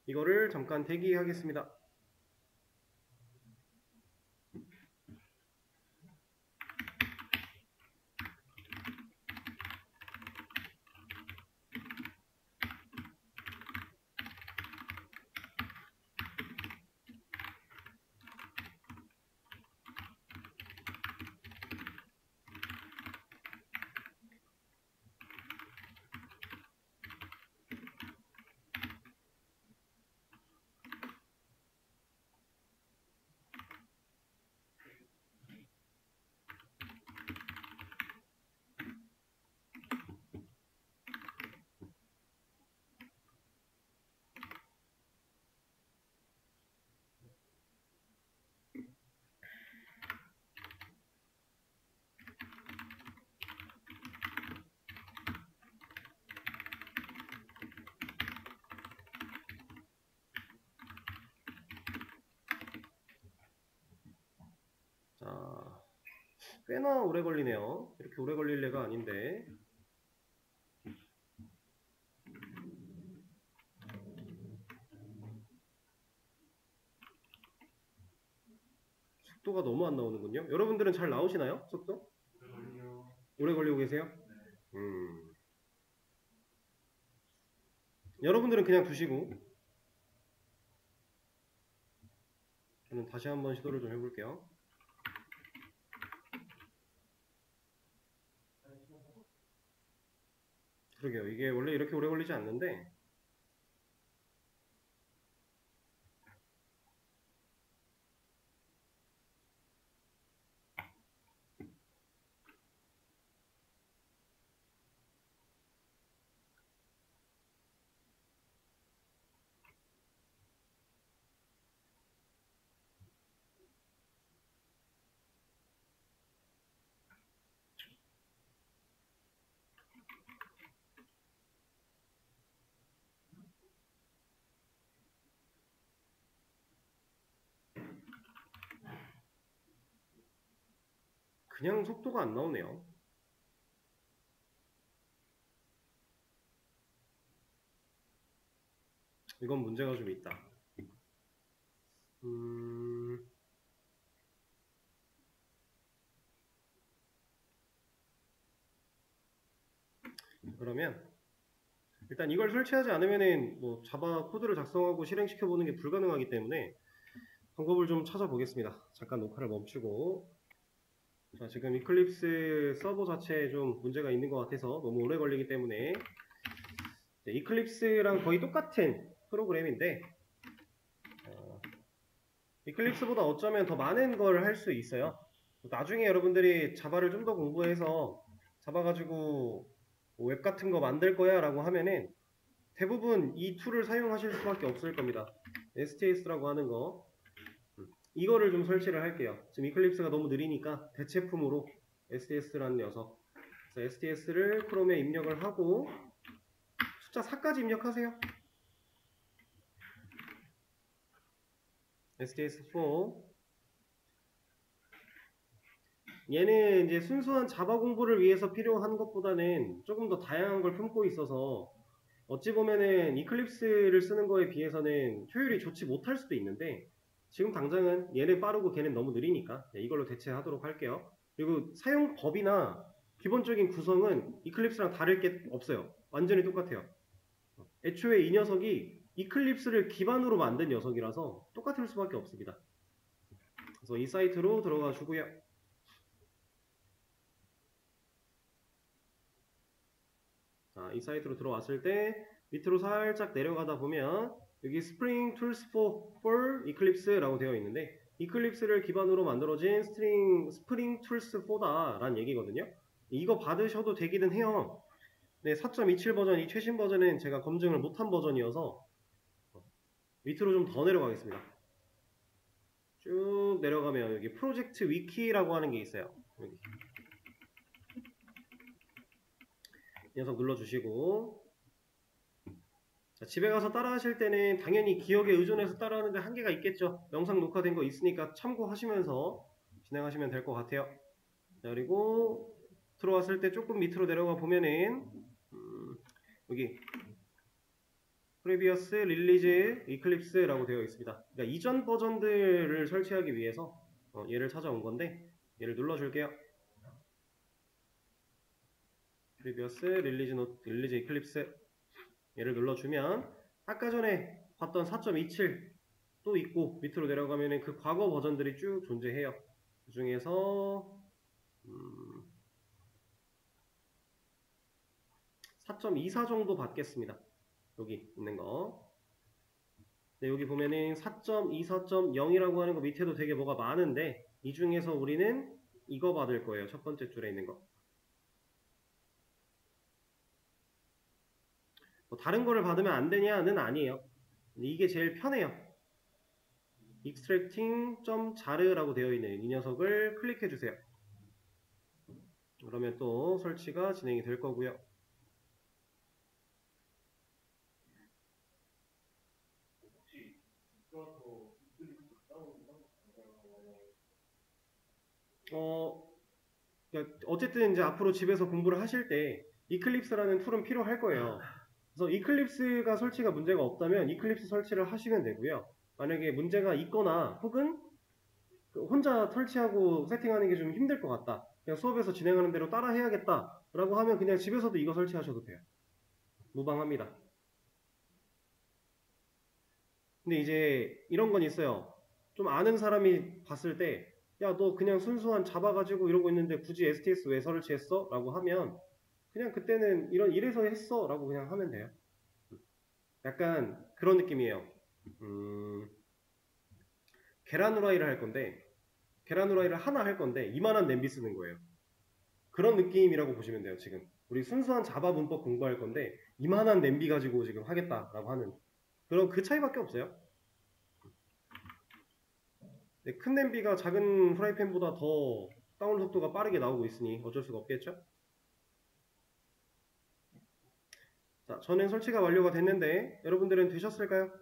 이거를 잠깐 대기하겠습니다. 자, 꽤나 오래 걸리네요. 이렇게 오래 걸릴 애가 아닌데. 속도가 너무 안 나오는군요. 여러분들은 잘 나오시나요? 속도? 오래 걸리고 계세요? 여러분들은 그냥 두시고 저는 다시 한번 시도를 좀 해볼게요. 그러게요. 이게 원래 이렇게 오래 걸리지 않는데 그냥 속도가 안 나오네요. 이건 문제가 좀 있다. 그러면 일단 이걸 설치하지 않으면은 뭐 자바 코드를 작성하고 실행시켜 보는 게 불가능하기 때문에 방법을 좀 찾아보겠습니다. 잠깐 녹화를 멈추고. 자, 지금 이클립스 서버 자체에 좀 문제가 있는 것 같아서 너무 오래 걸리기 때문에 네, 이클립스랑 거의 똑같은 프로그램인데 이클립스보다 어쩌면 더 많은 걸 할 수 있어요. 나중에 여러분들이 자바를 좀 더 공부해서 자바 가지고 뭐 웹 같은 거 만들 거야 라고 하면은 대부분 이 툴을 사용하실 수밖에 없을 겁니다. STS라고 하는 거 이거를 좀 설치를 할게요. 지금 이클립스가 너무 느리니까 대체품으로 STS라는 녀석, 그래서 STS를 크롬에 입력을 하고 숫자 4까지 입력하세요. STS4. 얘는 이제 순수한 자바 공부를 위해서 필요한 것보다는 조금 더 다양한 걸 품고 있어서 어찌 보면은 이클립스를 쓰는 거에 비해서는 효율이 좋지 못할 수도 있는데 지금 당장은 얘는 빠르고 걔는 너무 느리니까 이걸로 대체하도록 할게요. 그리고 사용법이나 기본적인 구성은 이클립스랑 다를 게 없어요. 완전히 똑같아요. 애초에 이 녀석이 이클립스를 기반으로 만든 녀석이라서 똑같을 수밖에 없습니다. 그래서 이 사이트로 들어가 주고요. 자, 이 사이트로 들어왔을 때 밑으로 살짝 내려가다 보면 여기 Spring Tools for Eclipse라고 되어 있는데 이클립스를 기반으로 만들어진 Spring Tools for다 라는 얘기거든요. 이거 받으셔도 되기는 해요. 네, 4.27 버전, 이 최신 버전은 제가 검증을 못한 버전이어서 밑으로 좀 더 내려가겠습니다. 쭉 내려가면 여기 프로젝트 위키라고 하는 게 있어요. 여기. 이 녀석 눌러주시고 자, 집에 가서 따라 하실 때는 당연히 기억에 의존해서 따라 하는데 한계가 있겠죠. 영상 녹화된 거 있으니까 참고하시면서 진행하시면 될 것 같아요. 자, 그리고 들어왔을 때 조금 밑으로 내려가 보면은 여기 Previous Release Eclipse라고 되어 있습니다. 그러니까 이전 버전들을 설치하기 위해서 얘를 찾아온 건데 얘를 눌러줄게요. Previous Release Eclipse 얘를 눌러주면 아까 전에 봤던 4.27 또 있고 밑으로 내려가면 그 과거 버전들이 쭉 존재해요. 그 중에서 4.24 정도 받겠습니다. 여기 있는 거. 네, 여기 보면은 4.24.0이라고 하는 거 밑에도 되게 뭐가 많은데 이 중에서 우리는 이거 받을 거예요. 첫 번째 줄에 있는 거. 뭐 다른 거를 받으면 안 되냐는 아니에요. 이게 제일 편해요. extracting.jar라고 되어 있는 이 녀석을 클릭해 주세요. 그러면 또 설치가 진행이 될 거고요. 그러니까 어쨌든 이제 앞으로 집에서 공부를 하실 때 이클립스라는 툴은 필요할 거예요. 그래서 이클립스가 설치가 문제가 없다면 이클립스 설치를 하시면 되고요. 만약에 문제가 있거나 혹은 혼자 설치하고 세팅하는 게 좀 힘들 것 같다. 그냥 수업에서 진행하는 대로 따라 해야겠다. 라고 하면 그냥 집에서도 이거 설치하셔도 돼요. 무방합니다. 근데 이제 이런 건 있어요. 좀 아는 사람이 봤을 때 야, 너 그냥 순수한 자바 가지고 이러고 있는데 굳이 STS 왜 설치했어? 라고 하면 그냥 그때는 이래서 했어 라고 그냥 하면 돼요. 약간 그런 느낌이에요. 계란 후라이를 할 건데 계란 후라이를 하나 할 건데 이만한 냄비 쓰는 거예요. 그런 느낌이라고 보시면 돼요. 지금 우리 순수한 자바 문법 공부할 건데 이만한 냄비 가지고 지금 하겠다라고 하는 그런 그 차이밖에 없어요. 네, 큰 냄비가 작은 프라이팬보다 더 다운 속도가 빠르게 나오고 있으니 어쩔 수가 없겠죠. 자, 저는 설치가 완료가 됐는데 여러분들은 되셨을까요?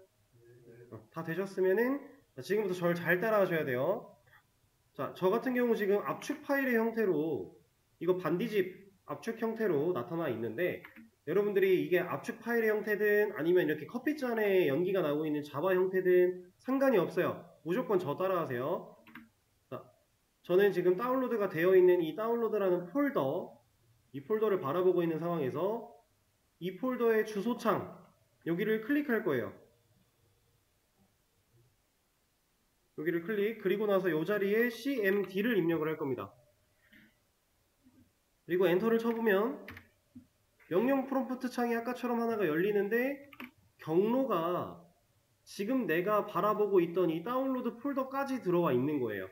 다 되셨으면은 지금부터 저를 잘 따라 하셔야 돼요. 자, 저 같은 경우 지금 압축 파일의 형태로 이거 반디집 압축 형태로 나타나 있는데 여러분들이 이게 압축 파일의 형태든 아니면 이렇게 커피잔에 연기가 나고 있는 자바 형태든 상관이 없어요. 무조건 저 따라하세요. 자, 저는 지금 다운로드가 되어 있는 이 다운로드라는 폴더, 이 폴더를 바라보고 있는 상황에서 이 폴더의 주소창 여기를 클릭할 거예요. 여기를 클릭, 그리고 나서 이 자리에 cmd를 입력을 할 겁니다. 그리고 엔터를 쳐보면 명령 프롬프트 창이 아까처럼 하나가 열리는데 경로가 지금 내가 바라보고 있던 이 다운로드 폴더까지 들어와 있는 거예요.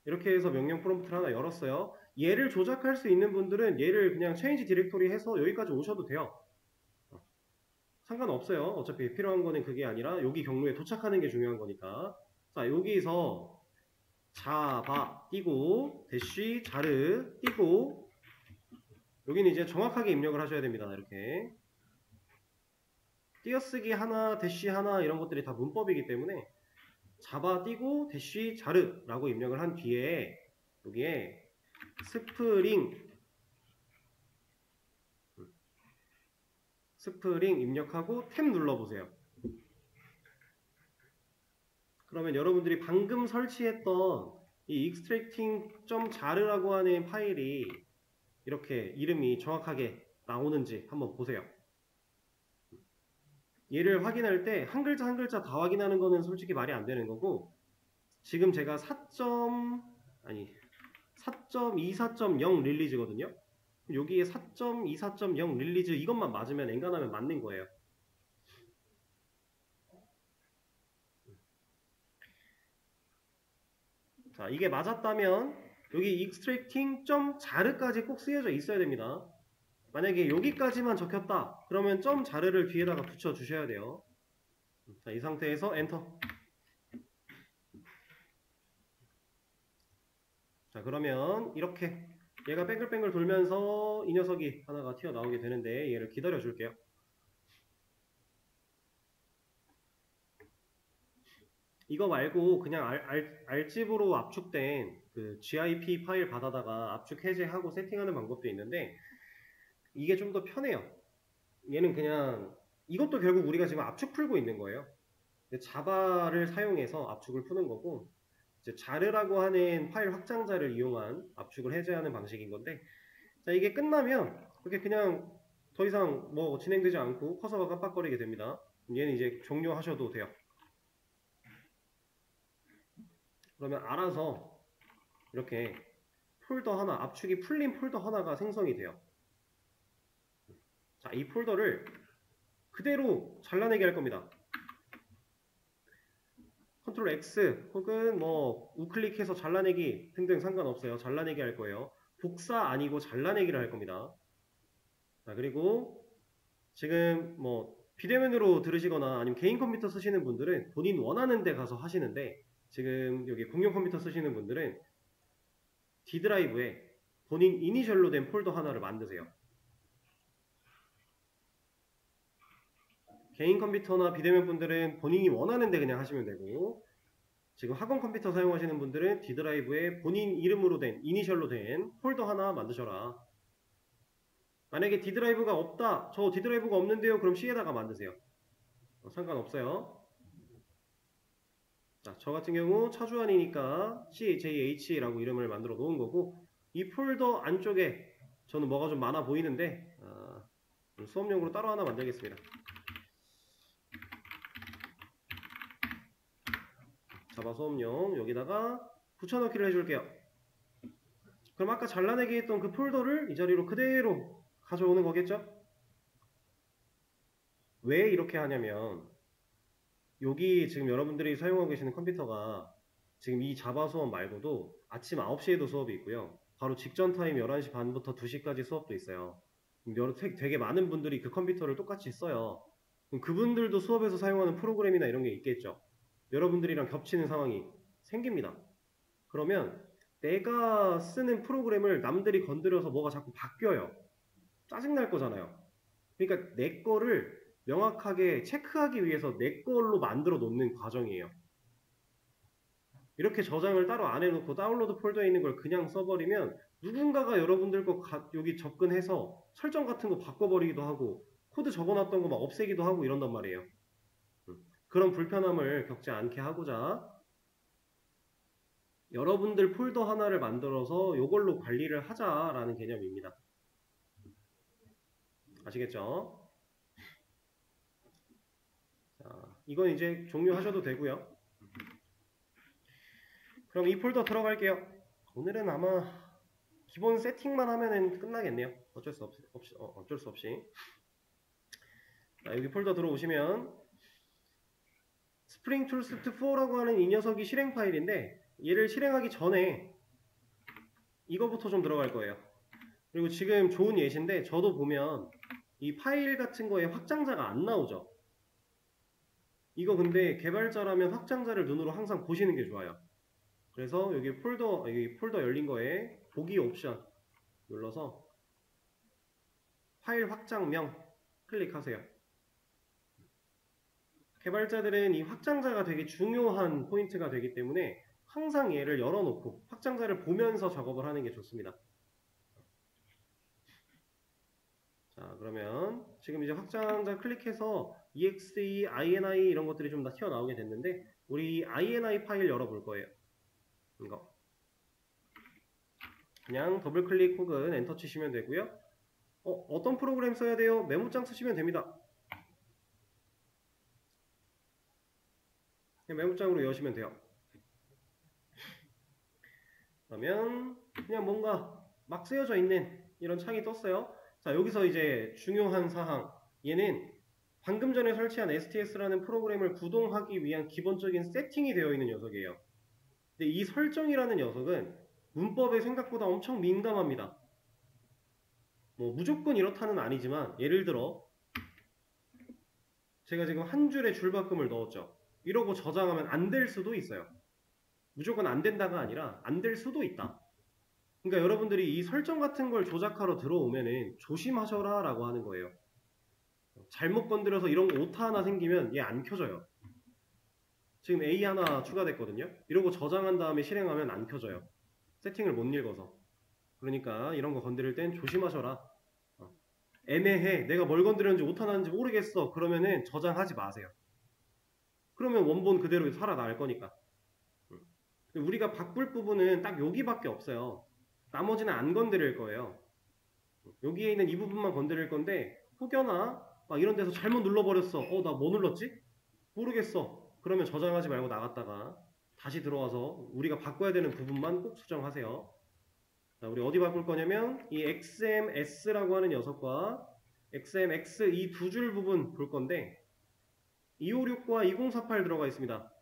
이렇게 해서 명령 프롬프트를 하나 열었어요. 얘를 조작할 수 있는 분들은 얘를 그냥 change 디렉토리 해서 여기까지 오셔도 돼요. 상관없어요. 어차피 필요한 거는 그게 아니라 여기 경로에 도착하는 게 중요한 거니까. 자, 여기서 자바 띄고 대쉬 자르 띄고 여기는 이제 정확하게 입력을 하셔야 됩니다. 이렇게 띄어쓰기 하나 대쉬 하나 이런 것들이 다 문법이기 때문에 자바 띄고 대쉬 자르라고 입력을 한 뒤에 여기에 스프링 입력하고 탭 눌러보세요. 그러면 여러분들이 방금 설치했던 이 extracting.zar라고 하는 파일이 이렇게 이름이 정확하게 나오는지 한번 보세요. 얘를 확인할 때 한 글자 한 글자 다 확인하는 거는 솔직히 말이 안 되는 거고 지금 제가 4.24.0 릴리즈거든요. 여기에 4.24.0 릴리즈 이것만 맞으면 엔간하면 맞는 거예요. 자, 이게 맞았다면 여기 extracting.zar까지 꼭 쓰여져 있어야 됩니다. 만약에 여기까지만 적혔다 그러면 .zar를 뒤에다가 붙여 주셔야 돼요. 자, 이 상태에서 엔터. 자, 그러면 이렇게 얘가 뱅글뱅글 돌면서 이 녀석이 하나가 튀어나오게 되는데 얘를 기다려 줄게요. 이거 말고 그냥 알집으로 압축된 그 GIP 파일 받아다가 압축 해제하고 세팅하는 방법도 있는데 이게 좀 더 편해요. 얘는 그냥 이것도 결국 우리가 지금 압축 풀고 있는 거예요. 자바를 사용해서 압축을 푸는 거고 이제 자르라고 하는 파일 확장자를 이용한 압축을 해제하는 방식인 건데 자, 이게 끝나면 이렇게 그냥 더 이상 뭐 진행되지 않고 커서가 깜빡거리게 됩니다. 얘는 이제 종료하셔도 돼요. 그러면 알아서 이렇게 폴더 하나, 압축이 풀린 폴더 하나가 생성이 돼요. 자, 이 폴더를 그대로 잘라내게 할 겁니다. 컨트롤 X 혹은 뭐 우클릭해서 잘라내기 등등 상관없어요. 잘라내기 할 거예요. 복사 아니고 잘라내기를 할 겁니다. 자, 그리고 지금 뭐 비대면으로 들으시거나 아니면 개인 컴퓨터 쓰시는 분들은 본인 원하는 데 가서 하시는데 지금 여기 공용 컴퓨터 쓰시는 분들은 D 드라이브에 본인 이니셜로 된 폴더 하나를 만드세요. 개인 컴퓨터나 비대면 분들은 본인이 원하는 데 그냥 하시면 되고 지금 학원 컴퓨터 사용하시는 분들은 D 드라이브에 본인 이름으로 된 이니셜로 된 폴더 하나 만드셔라. 만약에 D 드라이브가 없다. 저 D 드라이브가 없는데요. 그럼 C에다가 만드세요. 상관없어요. 자, 저 같은 경우 차주환이니까 CHAH라고 이름을 만들어 놓은 거고 이 폴더 안쪽에 저는 뭐가 좀 많아 보이는데 수업용으로 따로 하나 만들겠습니다. 자바 수업용 여기다가 붙여넣기를 해줄게요. 그럼 아까 잘라내기 했던 그 폴더를 이 자리로 그대로 가져오는 거겠죠? 왜 이렇게 하냐면 여기 지금 여러분들이 사용하고 계시는 컴퓨터가 지금 이 자바 수업 말고도 아침 9시에도 수업이 있고요. 바로 직전 타임 11시 반부터 2시까지 수업도 있어요. 되게 많은 분들이 그 컴퓨터를 똑같이 써요. 그럼 그분들도 수업에서 사용하는 프로그램이나 이런 게 있겠죠. 여러분들이랑 겹치는 상황이 생깁니다. 그러면 내가 쓰는 프로그램을 남들이 건드려서 뭐가 자꾸 바뀌어요. 짜증날 거잖아요. 그러니까 내 거를 명확하게 체크하기 위해서 내 걸로 만들어 놓는 과정이에요. 이렇게 저장을 따로 안 해놓고 다운로드 폴더에 있는 걸 그냥 써버리면 누군가가 여러분들 거 여기 접근해서 설정 같은 거 바꿔버리기도 하고 코드 적어놨던 거 막 없애기도 하고 이런단 말이에요. 그런 불편함을 겪지 않게 하고자 여러분들 폴더 하나를 만들어서 이걸로 관리를 하자라는 개념입니다. 아시겠죠? 자, 이건 이제 종료하셔도 되고요. 그럼 이 폴더 들어갈게요. 오늘은 아마 기본 세팅만 하면은 끝나겠네요. 어쩔 수 없이. 자, 여기 폴더 들어오시면 스프링 툴스트 4라고 하는 이 녀석이 실행 파일인데 얘를 실행하기 전에 이거부터 좀 들어갈 거예요. 그리고 지금 좋은 예시인데 저도 보면 이 파일 같은 거에 확장자가 안 나오죠. 이거 근데 개발자라면 확장자를 눈으로 항상 보시는 게 좋아요. 그래서 여기 폴더 열린 거에 보기 옵션 눌러서 파일 확장명 클릭하세요. 개발자들은 이 확장자가 되게 중요한 포인트가 되기 때문에 항상 얘를 열어놓고 확장자를 보면서 작업을 하는 게 좋습니다. 자, 그러면 지금 이제 확장자 클릭해서 exe, ini 이런 것들이 좀 다 튀어나오게 됐는데 우리 ini 파일 열어볼 거예요. 이거 그냥 더블 클릭 혹은 엔터 치시면 되고요. 어떤 프로그램 써야 돼요? 메모장 쓰시면 됩니다. 그냥 메모장으로 여시면 돼요. 그러면 그냥 뭔가 막 쓰여져 있는 이런 창이 떴어요. 자, 여기서 이제 중요한 사항, 얘는 방금 전에 설치한 STS라는 프로그램을 구동하기 위한 기본적인 세팅이 되어 있는 녀석이에요. 근데 이 설정이라는 녀석은 문법에 생각보다 엄청 민감합니다. 뭐 무조건 이렇다는 아니지만 예를 들어 제가 지금 한 줄에 줄바꿈을 넣었죠. 이러고 저장하면 안 될 수도 있어요. 무조건 안 된다가 아니라 안 될 수도 있다. 그러니까 여러분들이 이 설정 같은 걸 조작하러 들어오면은 조심하셔라 라고 하는 거예요. 잘못 건드려서 이런 거 오타 하나 생기면 얘 안 켜져요. 지금 A 하나 추가됐거든요. 이러고 저장한 다음에 실행하면 안 켜져요. 세팅을 못 읽어서. 그러니까 이런 거 건드릴 땐 조심하셔라. 애매해. 내가 뭘 건드렸는지 오타 나는지 모르겠어. 그러면은 저장하지 마세요. 그러면 원본 그대로 살아날 거니까. 우리가 바꿀 부분은 딱 여기밖에 없어요. 나머지는 안 건드릴 거예요. 여기에 있는 이 부분만 건드릴 건데 혹여나 막 이런 데서 잘못 눌러버렸어. 나 뭐 눌렀지? 모르겠어. 그러면 저장하지 말고 나갔다가 다시 들어와서 우리가 바꿔야 되는 부분만 꼭 수정하세요. 자, 우리 어디 바꿀 거냐면 이 XMS라고 하는 녀석과 XMX 이 두 줄 부분 볼 건데 256과 2048 들어가 있습니다.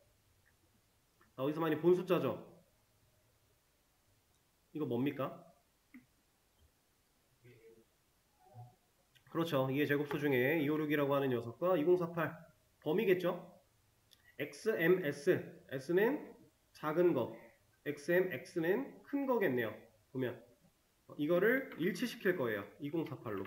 어디서 많이 본 숫자죠? 이거 뭡니까? 그렇죠. 이게 제곱수 중에 256이라고 하는 녀석과 2048 범위겠죠? XMS, S는 작은 거, XMX는 큰 거겠네요. 보면 이거를 일치시킬 거예요. 2048로.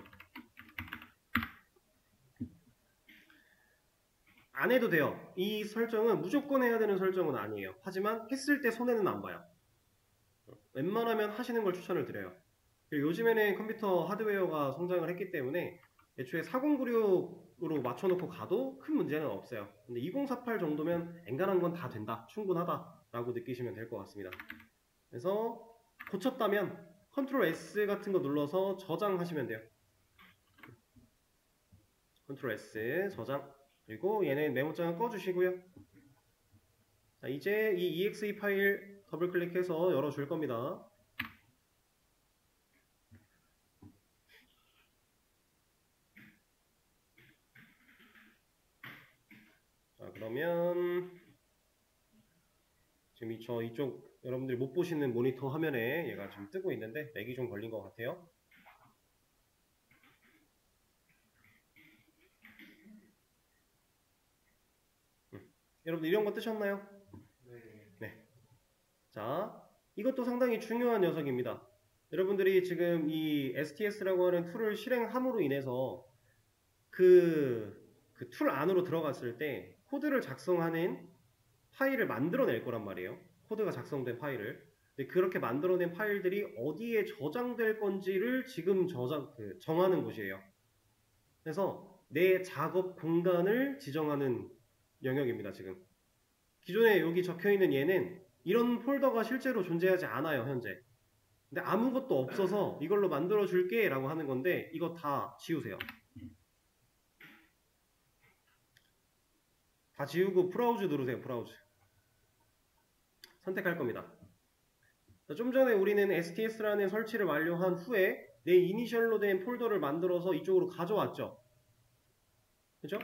안 해도 돼요. 이 설정은 무조건 해야 되는 설정은 아니에요. 하지만 했을 때 손해는 안 봐요. 웬만하면 하시는 걸 추천을 드려요. 요즘에는 컴퓨터 하드웨어가 성장을 했기 때문에 애초에 4096으로 맞춰놓고 가도 큰 문제는 없어요. 근데 2048 정도면 엔간한 건 다 된다, 충분하다 라고 느끼시면 될 것 같습니다. 그래서 고쳤다면 컨트롤 S 같은 거 눌러서 저장하시면 돼요. 컨트롤 S 저장. 그리고 얘는 메모장을 꺼주시고요. 자, 이제 이 exe 파일 더블 클릭해서 열어줄 겁니다. 자, 그러면 지금 이쪽 여러분들이 못 보시는 모니터 화면에 얘가 지금 뜨고 있는데 렉이 좀 걸린 것 같아요. 여러분들 이런 거 뜨셨나요? 네. 자, 이것도 상당히 중요한 녀석입니다. 여러분들이 지금 이 STS라고 하는 툴을 실행함으로 인해서 그 툴 안으로 들어갔을 때 코드를 작성하는 파일을 만들어낼 거란 말이에요. 코드가 작성된 파일을. 근데 그렇게 만들어낸 파일들이 어디에 저장될 건지를 지금 정하는 곳이에요. 그래서 내 작업 공간을 지정하는 영역입니다, 지금. 기존에 여기 적혀있는 얘는 이런 폴더가 실제로 존재하지 않아요, 현재. 근데 아무것도 없어서 이걸로 만들어 줄게 라고 하는 건데, 이거 다 지우세요. 다 지우고 브라우즈 누르세요, 브라우즈. 선택할 겁니다. 좀 전에 우리는 STS라는 설치를 완료한 후에 내 이니셜로 된 폴더를 만들어서 이쪽으로 가져왔죠. 그죠?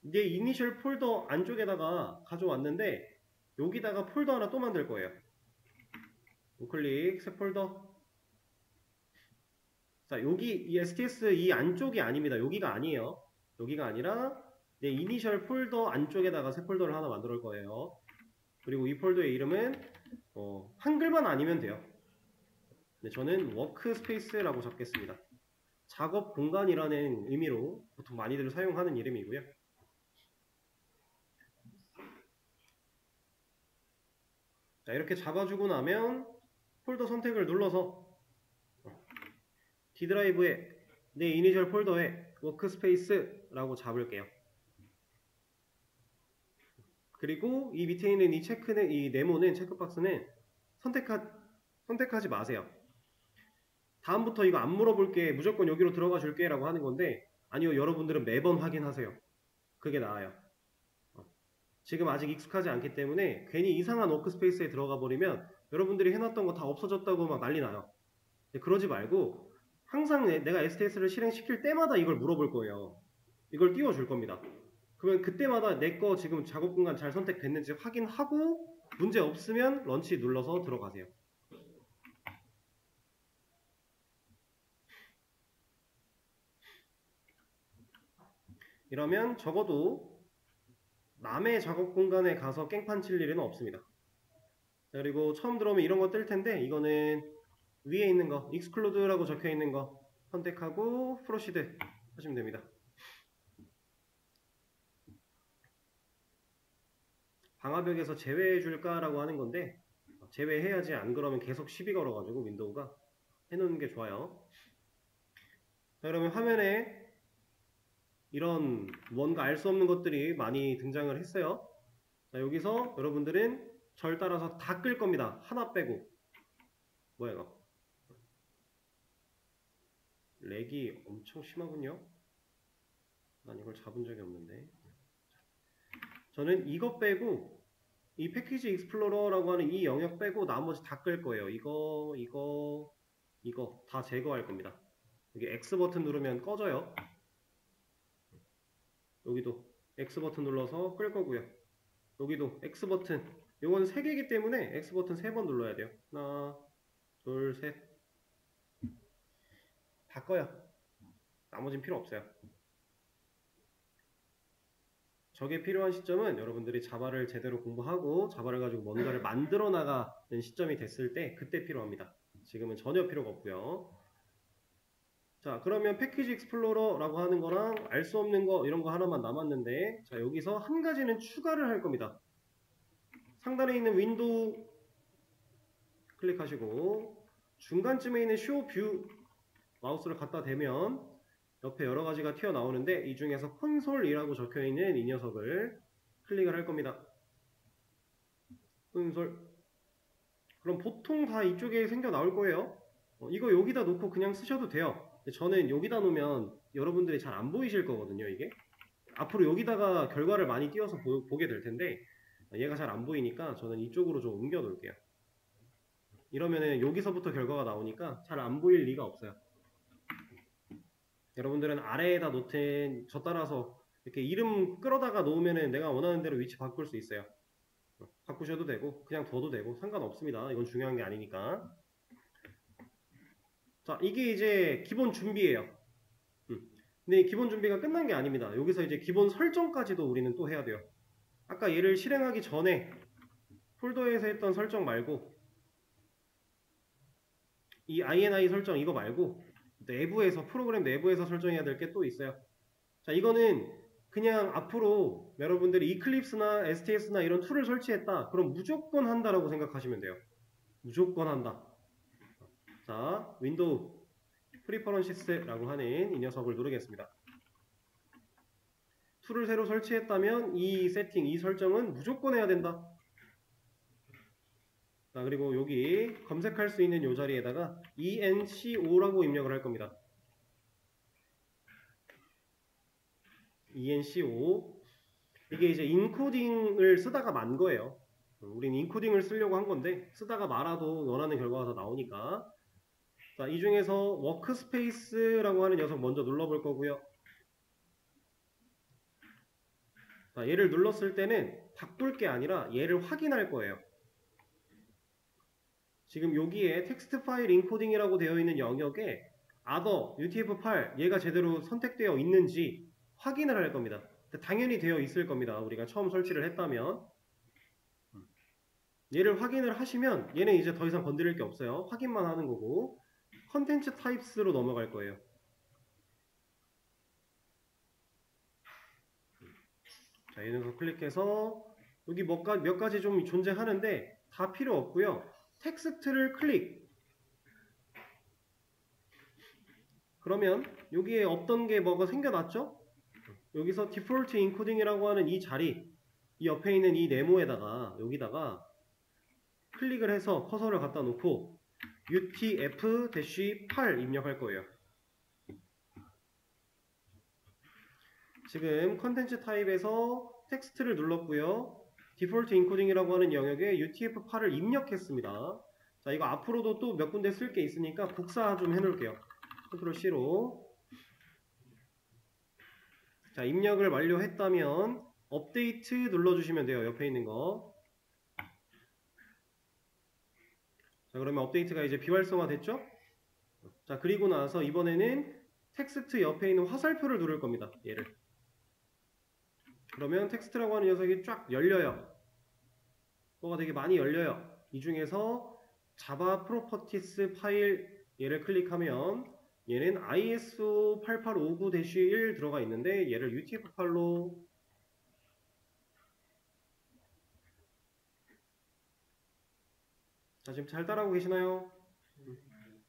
내 이니셜 폴더 안쪽에다가 가져왔는데 여기다가 폴더 하나 또 만들 거예요. 우클릭, 새 폴더. 자, 여기 이 STS 이 안쪽이 아닙니다. 여기가 아니에요. 여기가 아니라 내 이니셜 폴더 안쪽에다가 새 폴더를 하나 만들 거예요. 그리고 이 폴더의 이름은 한글만 아니면 돼요. 근데 저는 워크스페이스라고 적겠습니다. 작업 공간이라는 의미로 보통 많이들 사용하는 이름이고요. 자, 이렇게 잡아주고 나면 폴더 선택을 눌러서 D 드라이브에 내 이니셜 폴더에 워크스페이스라고 잡을게요. 그리고 이 밑에 있는 이 네모는 체크박스는 선택하지 마세요. 다음부터 이거 안 물어볼게, 무조건 여기로 들어가 줄게 라고 하는 건데, 아니요, 여러분들은 매번 확인하세요. 그게 나아요. 지금 아직 익숙하지 않기 때문에 괜히 이상한 워크스페이스에 들어가 버리면 여러분들이 해놨던 거 다 없어졌다고 막 난리 나요. 그러지 말고 항상 내가 STS를 실행시킬 때마다 이걸 물어볼 거예요. 이걸 띄워줄 겁니다. 그러면 그때마다 내 거 지금 작업 공간 잘 선택됐는지 확인하고 문제 없으면 런치 눌러서 들어가세요. 이러면 적어도 남의 작업 공간에 가서 깽판 칠 일은 없습니다. 그리고 처음 들어오면 이런 거 뜰 텐데 이거는 위에 있는 거 exclude라고 적혀 있는 거 선택하고 프로시드 하시면 됩니다. 방화벽에서 제외해 줄까라고 하는 건데 제외해야지, 안 그러면 계속 시비 걸어가지고 윈도우가 해놓는 게 좋아요. 자, 그러면 화면에 이런 뭔가 알 수 없는 것들이 많이 등장을 했어요. 자, 여기서 여러분들은 절 따라서 다 끌 겁니다. 하나 빼고. 뭐야 이거? 렉이 엄청 심하군요. 난 이걸 잡은 적이 없는데. 저는 이거 빼고 이 패키지 익스플로러라고 하는 이 영역 빼고 나머지 다 끌 거예요. 이거 다 제거할 겁니다. 여기 X 버튼 누르면 꺼져요. 여기도 X 버튼 눌러서 끌 거고요. 여기도 X 버튼. 요건 3개이기 때문에 X 버튼 3번 눌러야 돼요. 하나, 둘, 셋. 다 꺼요. 나머진 필요 없어요. 저게 필요한 시점은 여러분들이 자바를 제대로 공부하고 자바를 가지고 뭔가를 만들어 나가는 시점이 됐을 때 그때 필요합니다. 지금은 전혀 필요가 없고요. 자, 그러면 패키지 익스플로러라고 하는 거랑 알 수 없는 거 이런 거 하나만 남았는데, 자, 여기서 한 가지는 추가를 할 겁니다. 상단에 있는 윈도우 클릭하시고 중간쯤에 있는 쇼 뷰 마우스를 갖다 대면 옆에 여러 가지가 튀어나오는데 이 중에서 콘솔이라고 적혀있는 이 녀석을 클릭을 할 겁니다. 콘솔. 그럼 보통 다 이쪽에 생겨 나올 거예요. 이거 여기다 놓고 그냥 쓰셔도 돼요. 저는 여기다 놓으면 여러분들이 잘 안 보이실 거거든요, 이게. 앞으로 여기다가 결과를 많이 띄워서 보게 될 텐데 얘가 잘 안 보이니까 저는 이쪽으로 좀 옮겨 놓을게요. 이러면은 여기서부터 결과가 나오니까 잘 안 보일 리가 없어요. 여러분들은 아래에다 놓든 저 따라서 이렇게 이름 끌어다가 놓으면은 내가 원하는 대로 위치 바꿀 수 있어요. 바꾸셔도 되고 그냥 둬도 되고 상관없습니다. 이건 중요한 게 아니니까. 자, 이게 이제 기본 준비예요. 근데 기본 준비가 끝난 게 아닙니다. 여기서 이제 기본 설정까지도 우리는 또 해야 돼요. 아까 얘를 실행하기 전에 폴더에서 했던 설정 말고 이 INI 설정 이거 말고 내부에서 프로그램 내부에서 설정해야 될 게 또 있어요. 자, 이거는 그냥 앞으로 여러분들이 이클립스나 STS나 이런 툴을 설치했다. 그럼 무조건 한다라고 생각하시면 돼요. 무조건 한다. 자, 윈도우 프리퍼런시스라고 하는 이 녀석을 누르겠습니다. 툴을 새로 설치했다면 이 세팅, 이 설정은 무조건 해야 된다. 자, 그리고 여기 검색할 수 있는 이 자리에다가 ENCO라고 입력을 할 겁니다. ENCO. 이게 이제 인코딩을 쓰다가 만 거예요. 우린 인코딩을 쓰려고 한 건데 쓰다가 말아도 원하는 결과가 더 나오니까. 자, 이 중에서 워크스페이스라고 하는 녀석 먼저 눌러볼 거고요. 자, 얘를 눌렀을 때는 바꿀 게 아니라 얘를 확인할 거예요. 지금 여기에 텍스트 파일 인코딩이라고 되어 있는 영역에 other, UTF-8 얘가 제대로 선택되어 있는지 확인을 할 겁니다. 당연히 되어 있을 겁니다. 우리가 처음 설치를 했다면. 얘를 확인을 하시면 얘는 이제 더 이상 건드릴 게 없어요. 확인만 하는 거고 컨텐츠 타입스로 넘어갈 거예요. 자, 이 녀석 클릭해서 여기 몇 가지 좀 존재하는데 다 필요 없고요. 텍스트를 클릭. 그러면 여기에 없던 게 뭐가 생겨났죠? 여기서 디폴트 인코딩이라고 하는 이 자리, 이 옆에 있는 이 네모에다가 여기다가 클릭을 해서 커서를 갖다 놓고 UTF-8 입력할 거예요. 지금 컨텐츠 타입에서 텍스트를 눌렀고요. 디폴트 인코딩이라고 하는 영역에 UTF-8을 입력했습니다. 자, 이거 앞으로도 또 몇 군데 쓸 게 있으니까 복사 좀 해놓을게요. 컨트롤 C로. 자, 입력을 완료했다면 업데이트 눌러주시면 돼요. 옆에 있는 거. 자, 그러면 업데이트가 이제 비활성화 됐죠? 자, 그리고 나서 이번에는 텍스트 옆에 있는 화살표를 누를 겁니다. 얘를. 그러면 텍스트라고 하는 녀석이 쫙 열려요. 뭐가 되게 많이 열려요. 이 중에서 자바 프로퍼티스 파일 얘를 클릭하면 얘는 ISO 8859-1 들어가 있는데 얘를 UTF-8로 자, 지금 잘 따라오고 계시나요?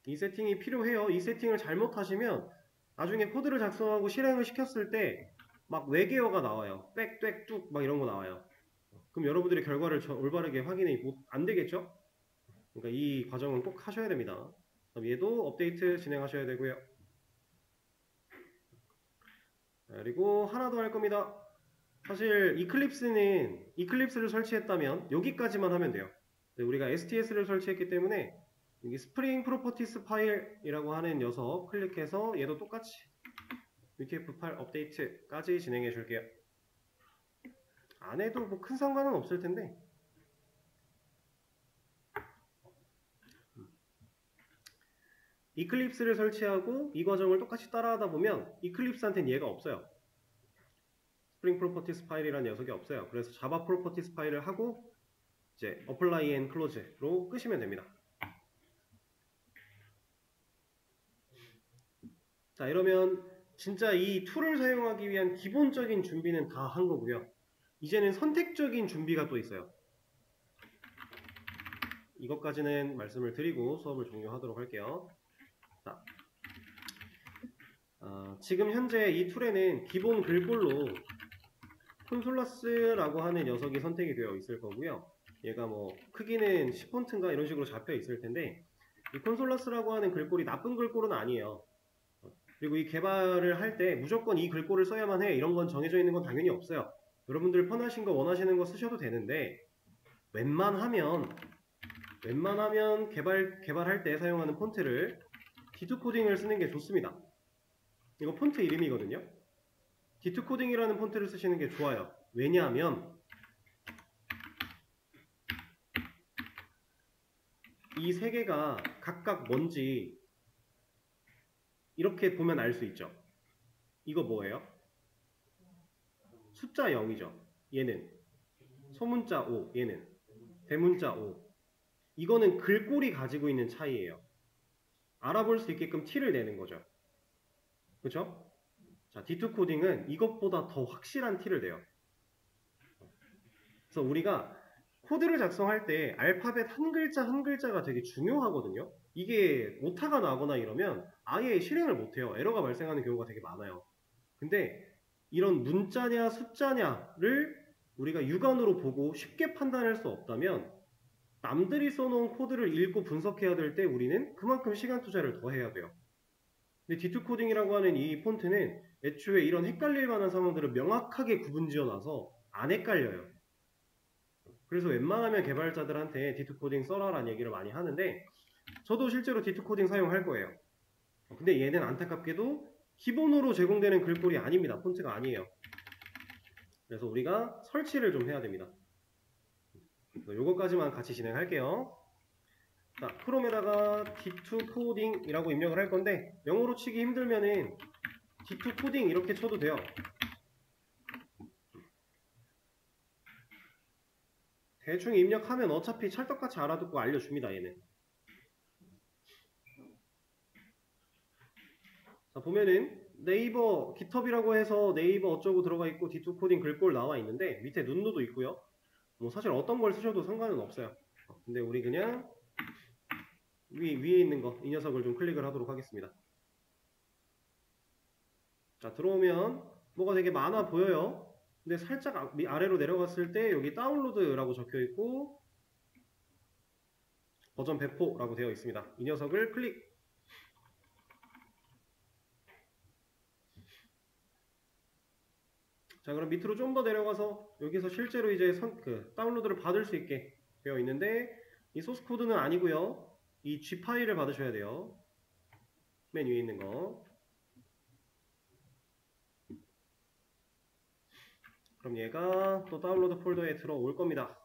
이 세팅이 필요해요. 이 세팅을 잘못하시면 나중에 코드를 작성하고 실행을 시켰을 때 막 외계어가 나와요. 빽, 뚝, 뚝 막 이런 거 나와요. 그럼 여러분들이 결과를 올바르게 확인이 안 되겠죠? 그러니까 이 과정은 꼭 하셔야 됩니다. 그럼 얘도 업데이트 진행하셔야 되고요. 그리고 하나 더 할 겁니다. 사실 이클립스를 설치했다면 여기까지만 하면 돼요. 우리가 STS를 설치했기 때문에 여기 스프링 프로퍼티스 파일이라고 하는 녀석 클릭해서 얘도 똑같이 UTF-8 업데이트까지 진행해 줄게요. 안 해도 뭐 큰 상관은 없을 텐데 이클립스를 설치하고 이 과정을 똑같이 따라하다 보면 이클립스한테는 얘가 없어요. 스프링 프로퍼티스 파일이라는 녀석이 없어요. 그래서 자바 프로퍼티스 파일을 하고 이제 apply and close로 끄시면 됩니다. 자, 이러면 진짜 이 툴을 사용하기 위한 기본적인 준비는 다 한 거고요. 이제는 선택적인 준비가 또 있어요. 이것까지는 말씀을 드리고 수업을 종료하도록 할게요. 자, 지금 현재 이 툴에는 기본 글꼴로 콘솔라스라고 하는 녀석이 선택이 되어 있을 거고요. 얘가 뭐 크기는 10폰트인가 이런 식으로 잡혀 있을 텐데 이 콘솔라스라고 하는 글꼴이 나쁜 글꼴은 아니에요. 그리고 이 개발을 할 때 무조건 이 글꼴을 써야만 해 이런 건 정해져 있는 건 당연히 없어요. 여러분들 편하신 거 원하시는 거 쓰셔도 되는데 웬만하면 개발할 때 사용하는 폰트를 D2 코딩을 쓰는 게 좋습니다. 이거 폰트 이름이거든요. D2 코딩이라는 폰트를 쓰시는 게 좋아요. 왜냐하면 이 세 개가 각각 뭔지 이렇게 보면 알 수 있죠. 이거 뭐예요? 숫자 0이죠. 얘는 소문자 O, 얘는 대문자 O. 이거는 글꼴이 가지고 있는 차이예요. 알아볼 수 있게끔 T를 내는 거죠. 그렇죠? 자, D2 코딩은 이것보다 더 확실한 티를 내요. 그래서 우리가 코드를 작성할 때 알파벳 한 글자 한 글자가 되게 중요하거든요. 이게 오타가 나거나 이러면 아예 실행을 못해요. 에러가 발생하는 경우가 되게 많아요. 근데 이런 문자냐 숫자냐를 우리가 육안으로 보고 쉽게 판단할 수 없다면 남들이 써놓은 코드를 읽고 분석해야 될 때 우리는 그만큼 시간 투자를 더 해야 돼요. 근데 D2 코딩이라고 하는 이 폰트는 애초에 이런 헷갈릴 만한 상황들을 명확하게 구분 지어놔서 안 헷갈려요. 그래서 웬만하면 개발자들한테 D2 코딩 써라라는 얘기를 많이 하는데 저도 실제로 D2 코딩 사용할 거예요. 근데 얘는 안타깝게도 기본으로 제공되는 글꼴이 아닙니다. 폰트가 아니에요. 그래서 우리가 설치를 좀 해야 됩니다. 요거까지만 같이 진행할게요. 자, 크롬에다가 D2 코딩이라고 입력을 할 건데 영어로 치기 힘들면은 D2 코딩 이렇게 쳐도 돼요. 대충 입력하면 어차피 찰떡같이 알아듣고 알려줍니다. 얘는. 자, 보면은 네이버 깃허브이라고 해서 네이버 어쩌고 들어가 있고 D2 코딩 글꼴 나와 있는데 밑에 눈누도 있고요. 뭐 사실 어떤 걸 쓰셔도 상관은 없어요. 근데 우리 그냥 위에 있는 거 이 녀석을 좀 클릭을 하도록 하겠습니다. 자, 들어오면 뭐가 되게 많아 보여요. 근데 살짝 아래로 내려갔을 때 여기 다운로드라고 적혀 있고 버전 배포라고 되어 있습니다. 이 녀석을 클릭. 자, 그럼 밑으로 좀 더 내려가서 여기서 실제로 이제 다운로드를 받을 수 있게 되어 있는데 이 소스 코드는 아니고요. 이 G 파일을 받으셔야 돼요. 맨 위에 있는 거. 그럼 얘가 또 다운로드 폴더에 들어올 겁니다.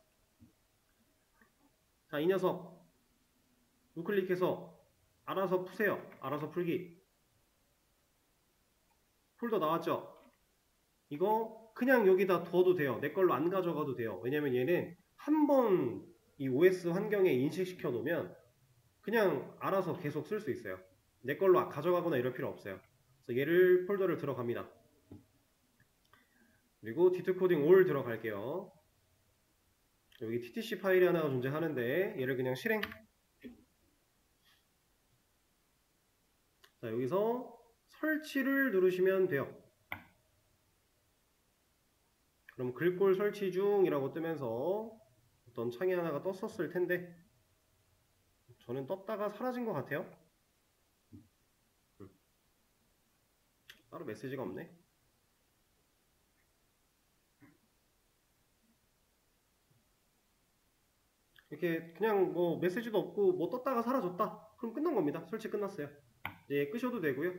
자, 이 녀석 우클릭해서 알아서 푸세요. 알아서 풀기. 폴더 나왔죠? 이거 그냥 여기다 둬도 돼요. 내 걸로 안 가져가도 돼요. 왜냐면 얘는 한번 이 OS 환경에 인식시켜 놓으면 그냥 알아서 계속 쓸 수 있어요. 내 걸로 가져가거나 이럴 필요 없어요. 그래서 얘를 폴더를 들어갑니다. 그리고 D2 코딩 all 들어갈게요. 여기 TTC 파일이 하나가 존재하는데 얘를 그냥 실행. 자, 여기서 설치를 누르시면 돼요. 그럼 글꼴 설치 중이라고 뜨면서 어떤 창이 하나가 떴었을 텐데 저는 떴다가 사라진 것 같아요. 따로 메시지가 없네. 이렇게 그냥 뭐 메시지도 없고 뭐 떴다가 사라졌다. 그럼 끝난 겁니다. 설치 끝났어요. 이제 끄셔도 되고요.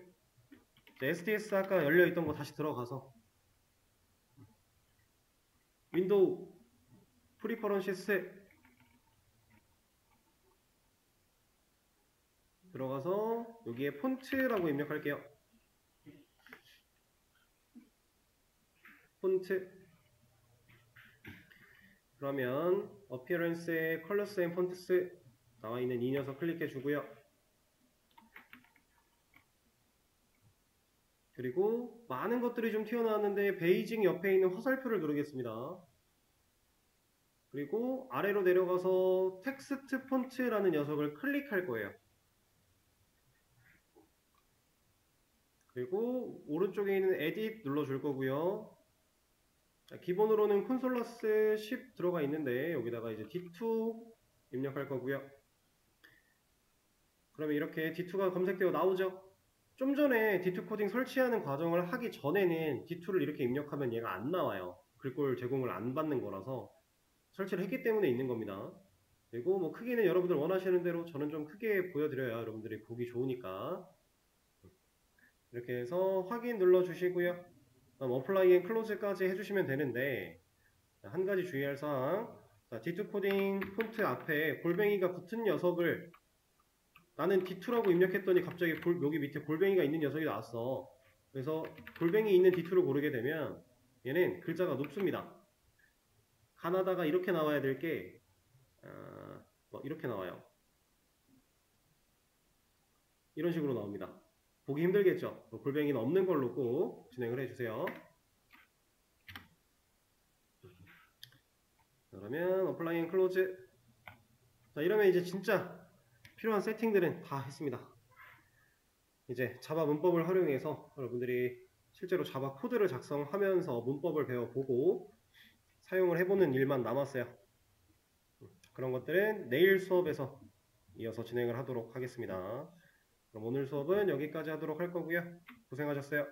STS 아까 열려있던 거 다시 들어가서 윈도우 프리퍼런시스 들어가서 여기에 폰트라고 입력할게요. 폰트. 그러면 어피어런스에 컬러스 앤 폰트스 나와 있는 이 녀석 클릭해 주고요. 그리고 많은 것들이 좀 튀어나왔는데 베이징 옆에 있는 화살표를 누르겠습니다. 그리고 아래로 내려가서 텍스트 폰트라는 녀석을 클릭할 거예요. 그리고 오른쪽에 있는 에딧 눌러줄 거고요. 기본으로는 콘솔러스 10 들어가 있는데 여기다가 이제 D2 입력할 거고요. 그러면 이렇게 D2가 검색되어 나오죠. 좀 전에 D2 코딩 설치하는 과정을 하기 전에는 D2를 이렇게 입력하면 얘가 안 나와요. 글꼴 제공을 안 받는 거라서 설치를 했기 때문에 있는 겁니다. 그리고 뭐 크기는 여러분들 원하시는 대로 저는 좀 크게 보여드려야 여러분들이 보기 좋으니까 이렇게 해서 확인 눌러주시고요. 어플라이 앤 클로즈까지 해주시면 되는데 한 가지 주의할 사항. D2 코딩 폰트 앞에 골뱅이가 붙은 녀석을 나는 D2라고 입력했더니 갑자기 여기 밑에 골뱅이가 있는 녀석이 나왔어. 그래서 골뱅이 있는 D2를 고르게 되면 얘는 글자가 높습니다. 가나다가 이렇게 나와야 될 게 뭐 이렇게 나와요. 이런 식으로 나옵니다. 보기 힘들겠죠? 골뱅이는 없는 걸로 꼭 진행을 해주세요. 그러면 어플라이 앤 클로즈. 자, 이러면 이제 진짜 필요한 세팅들은 다 했습니다. 이제 자바 문법을 활용해서 여러분들이 실제로 자바 코드를 작성하면서 문법을 배워보고 사용을 해보는 일만 남았어요. 그런 것들은 내일 수업에서 이어서 진행을 하도록 하겠습니다. 그럼 오늘 수업은 여기까지 하도록 할 거고요. 고생하셨어요.